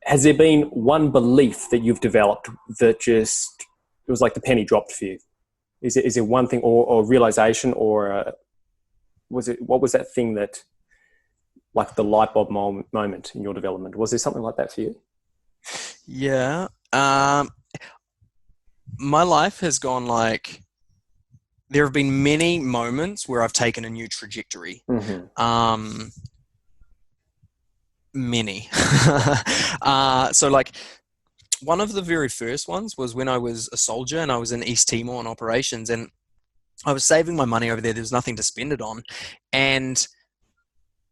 Has there been one belief that you've developed that just, it was like the penny dropped for you? Is there one thing or realization what was that thing that, like the light bulb moment in your development? Was there something like that for you? Yeah. My life has gone like, there have been many moments where I've taken a new trajectory. Many. So like one of the very first ones was when I was a soldier and I was in East Timor on operations, and I was saving my money over there. There was nothing to spend it on. And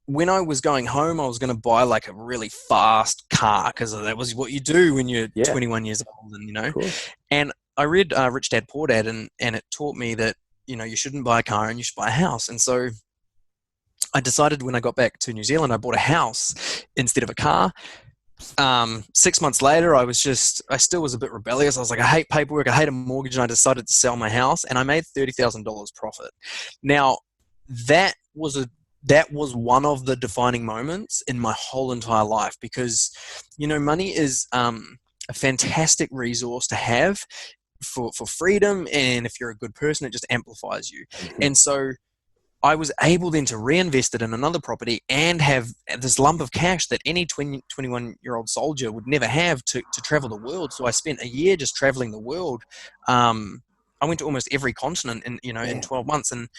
when I was going home, I was going to buy like a really fast car because that was what you do when you're 21 years old, and Cool. And I read Rich Dad Poor Dad, and it taught me that you shouldn't buy a car and you should buy a house. And so I decided when I got back to New Zealand, I bought a house instead of a car. 6 months later, I still was a bit rebellious. I was like, I hate paperwork, I hate a mortgage, and I decided to sell my house, and I made $30,000 profit. Now, that was one of the defining moments in my whole entire life, because money is a fantastic resource to have for freedom, and if you're a good person, it just amplifies you. And so I was able then to reinvest it in another property and have this lump of cash that any 21-year-old soldier would never have to travel the world. So I spent a year just traveling the world. I went to almost every continent in 12 months. And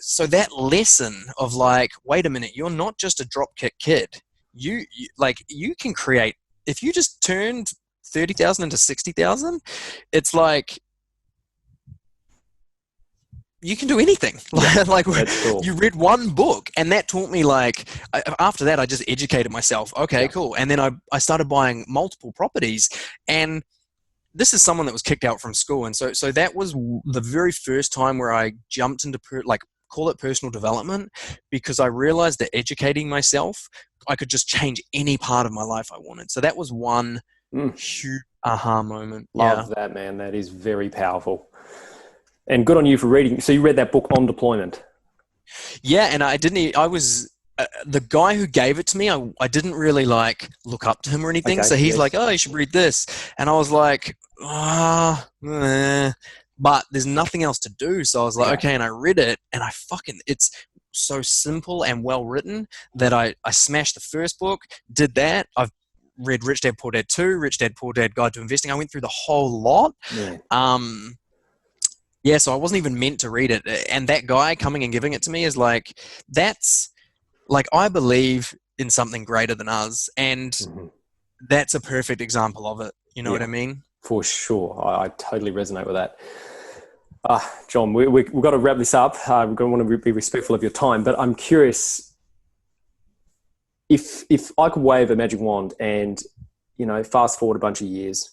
so that lesson of like, wait a minute, you're not just a dropkick kid. You can create, if you just turned 30,000 into 60,000, it's like, you can do anything. Like cool. You read one book, and that taught me after that, I just educated myself. Okay, cool. And then I started buying multiple properties, and this is someone that was kicked out from school. And so that was the very first time where I jumped into call it personal development, because I realized that educating myself, I could just change any part of my life I wanted. So that was one huge aha moment. Love that, man. That is very powerful. And good on you for reading. So you read that book on deployment? Yeah, and I was the guy who gave it to me. I didn't really like look up to him or anything. Okay, So he's like, yes. "Oh, you should read this," and I was like, but there's nothing else to do. So I was like, Okay. okay, and I read it, and it's so simple and well written that I smashed the first book. Did that. I've read Rich Dad Poor Dad 2, Rich Dad Poor Dad Guide to Investing. I went through the whole lot. Yeah. Yeah, so I wasn't even meant to read it. And that guy coming and giving it to me is like, that's like, I believe in something greater than us. And Mm-hmm. that's a perfect example of it. You know what Yeah, I mean? for sure. I totally resonate with that. John, we've got to wrap this up. We're going to want to be respectful of your time, but I'm curious if I could wave a magic wand and, fast forward a bunch of years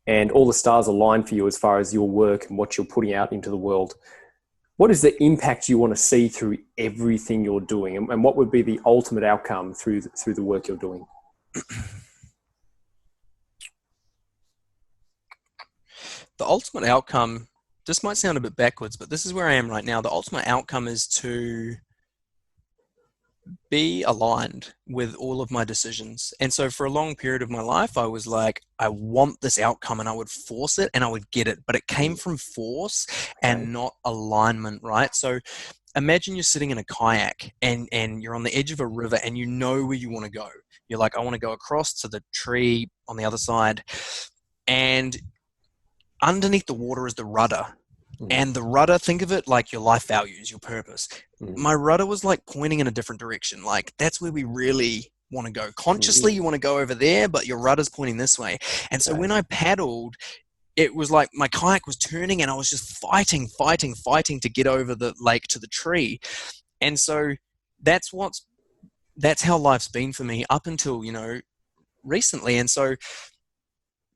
and all the stars align for you as far as your work and what you're putting out into the world, what is the impact you want to see through everything you're doing? And what would be the ultimate outcome through the work you're doing? The ultimate outcome, this might sound a bit backwards, but this is where I am right now. The ultimate outcome is to be aligned with all of my decisions. And so for a long period of my life, I was like, I want this outcome, and I would force it and I would get it, but it came from force and not alignment, right? So imagine you're sitting in a kayak and you're on the edge of a river and you know where you want to go. You're like, I want to go across to the tree on the other side. And underneath the water is the rudder. And the rudder, think of it like your life values, your purpose. My rudder was like pointing in a different direction. Like, that's where we really want to go. Consciously, you want to go over there, but your rudder's pointing this way. And so when I paddled, it was like my kayak was turning and I was just fighting to get over the lake to the tree. And so that's how life's been for me up until, recently. And so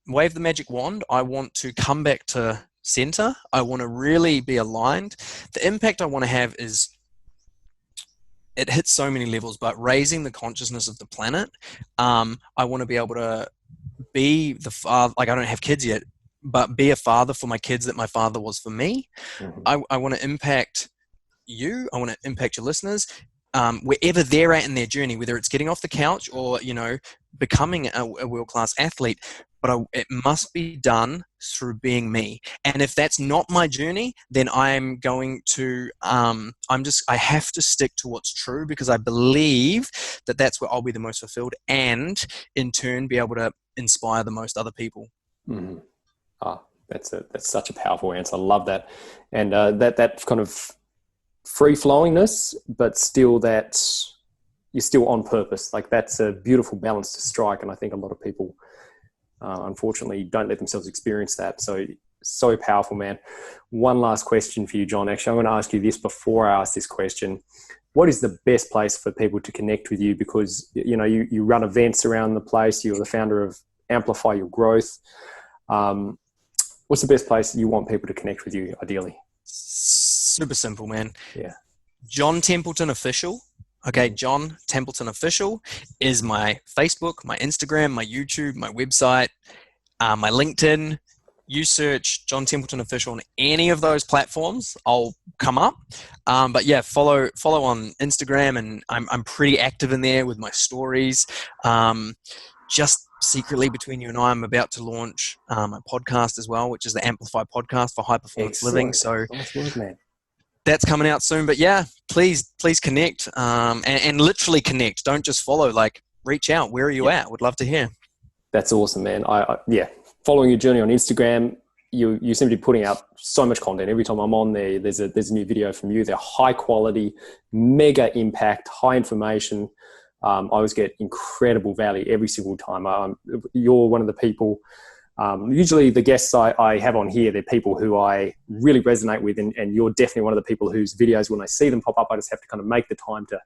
wave the magic wand. I want to come back to center. I want to really be aligned. The impact I want to have is, it hits so many levels, but raising the consciousness of the planet. I want to be able to be the father, like I don't have kids yet, but be a father for my kids that my father was for me. I want to impact you. I want to impact your listeners, wherever they're at in their journey, whether it's getting off the couch or, becoming a world-class athlete. But it must be done through being me. And if that's not my journey, then I'm going to, I have to stick to what's true, because I believe that that's where I'll be the most fulfilled and in turn be able to inspire the most other people. That's such a powerful answer. I love that. And that kind of free flowingness, but still that you're still on purpose. Like, that's a beautiful balance to strike. And I think a lot of people, unfortunately, don't let themselves experience that. So powerful, man. One last question for you, John. Actually, I'm going to ask you this before I ask this question. What is the best place for people to connect with you? Because, you run events around the place. You're the founder of Amplify Your Growth. What's the best place you want people to connect with you, ideally? Super simple, man. Yeah. John Templeton Official. Okay, John Templeton Official is my Facebook, my Instagram, my YouTube, my website, my LinkedIn. You search John Templeton Official on any of those platforms, I'll come up. But yeah, follow on Instagram, and I'm pretty active in there with my stories. Just secretly between you and I, I'm about to launch a podcast as well, which is the Amplify podcast for high performance living. So nice work, man. That's coming out soon. But yeah, please connect, and literally connect. Don't just follow, like reach out. Where are you at? Would love to hear. That's awesome, man. I following your journey on Instagram, you seem to be putting out so much content. Every time I'm on there, there's a new video from you. They're high quality, mega impact, high information. I always get incredible value every single time. You're one of the people, usually the guests I have on here, they're people who I really resonate with, and you're definitely one of the people whose videos, when I see them pop up, I just have to kind of make the time to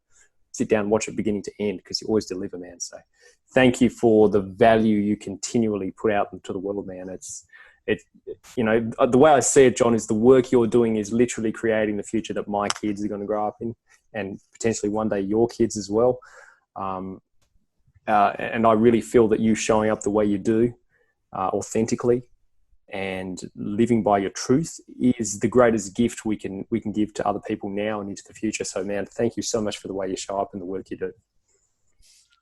sit down and watch it beginning to end, because you always deliver, man. So thank you for the value you continually put out into the world, man. The way I see it, John, is the work you're doing is literally creating the future that my kids are going to grow up in, and potentially one day your kids as well. And I really feel that you showing up the way you do, authentically, and living by your truth is the greatest gift we can give to other people now and into the future. So, man, thank you so much for the way you show up and the work you do.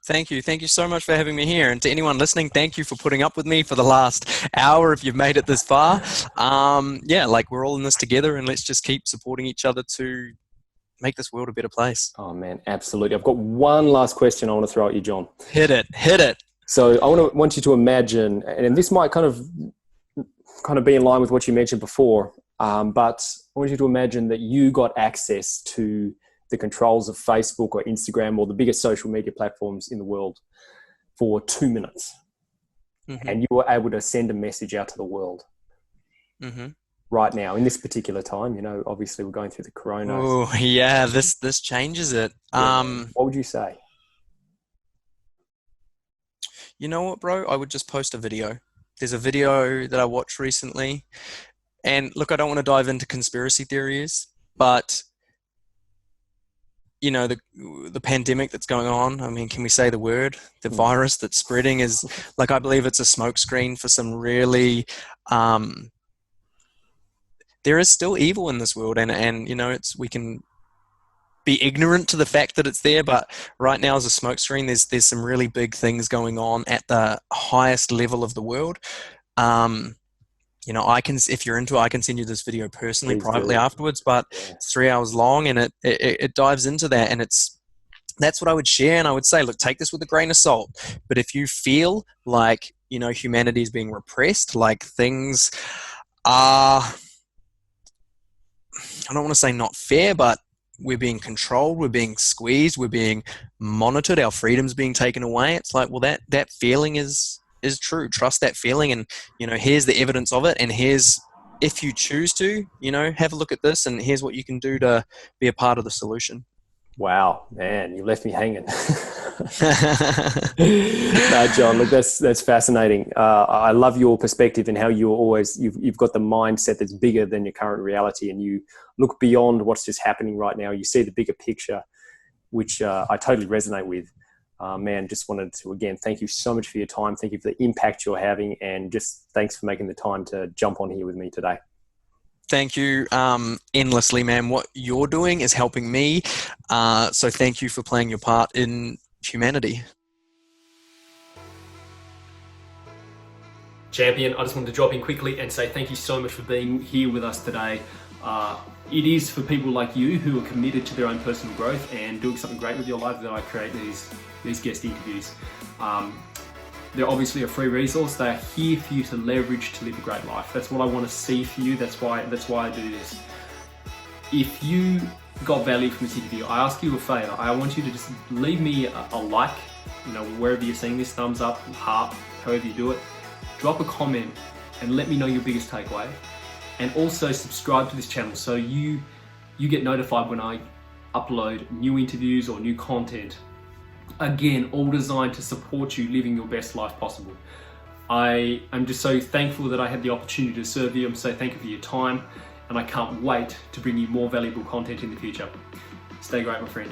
Thank you. Thank you so much for having me here. And to anyone listening, thank you for putting up with me for the last hour if you've made it this far. We're all in this together, and let's just keep supporting each other to make this world a better place. Oh, man, absolutely. I've got one last question I want to throw at you, John. Hit it. So I want you to imagine, and this might kind of be in line with what you mentioned before, but I want you to imagine that you got access to the controls of Facebook or Instagram or the biggest social media platforms in the world for 2 minutes. Mm-hmm. And you were able to send a message out to the world right now in this particular time. Obviously we're going through the corona. Oh yeah, this changes it. What would you say? You know what, bro? I would just post a video. There's a video that I watched recently, and look, I don't want to dive into conspiracy theories, but the pandemic that's going on, I mean, can we say the word? The virus that's spreading is, I believe it's a smokescreen for some really, there is still evil in this world, and we can be ignorant to the fact that it's there, but right now as a smokescreen, there's some really big things going on at the highest level of the world. If you're into it, I can send you this video personally, privately afterwards, but it's 3 hours long, and it dives into that, and that's what I would share. And I would say, look, take this with a grain of salt. But if you feel like, humanity is being repressed, like things are, I don't want to say not fair, but we're being controlled, we're being squeezed, we're being monitored, our freedom's being taken away. It's like, well, that feeling is true. Trust that feeling, and here's the evidence of it, and here's, if you choose to, have a look at this, and here's what you can do to be a part of the solution. Wow, man, you left me hanging. No, John, look, that's fascinating. I love your perspective and how you've got the mindset that's bigger than your current reality, and you look beyond what's just happening right now. You see the bigger picture, which I totally resonate with. Man, just wanted to, again, thank you so much for your time. Thank you for the impact you're having, and just thanks for making the time to jump on here with me today. Thank you endlessly, man. What you're doing is helping me. So thank you for playing your part in humanity. Champion, I just wanted to drop in quickly and say thank you so much for being here with us today. It is for people like you who are committed to their own personal growth and doing something great with your life that I create these guest interviews. They're obviously a free resource. They are here for you to leverage to live a great life. That's what I want to see for you. That's why I do this. If you got value from this interview, I ask you a favor. I want you to just leave me a like, wherever you're seeing this, thumbs up, heart, however you do it. Drop a comment and let me know your biggest takeaway. And also subscribe to this channel so you get notified when I upload new interviews or new content. Again, all designed to support you living your best life possible. I am just so thankful that I had the opportunity to serve you. I'm so thankful for your time, and I can't wait to bring you more valuable content in the future. Stay great, my friend.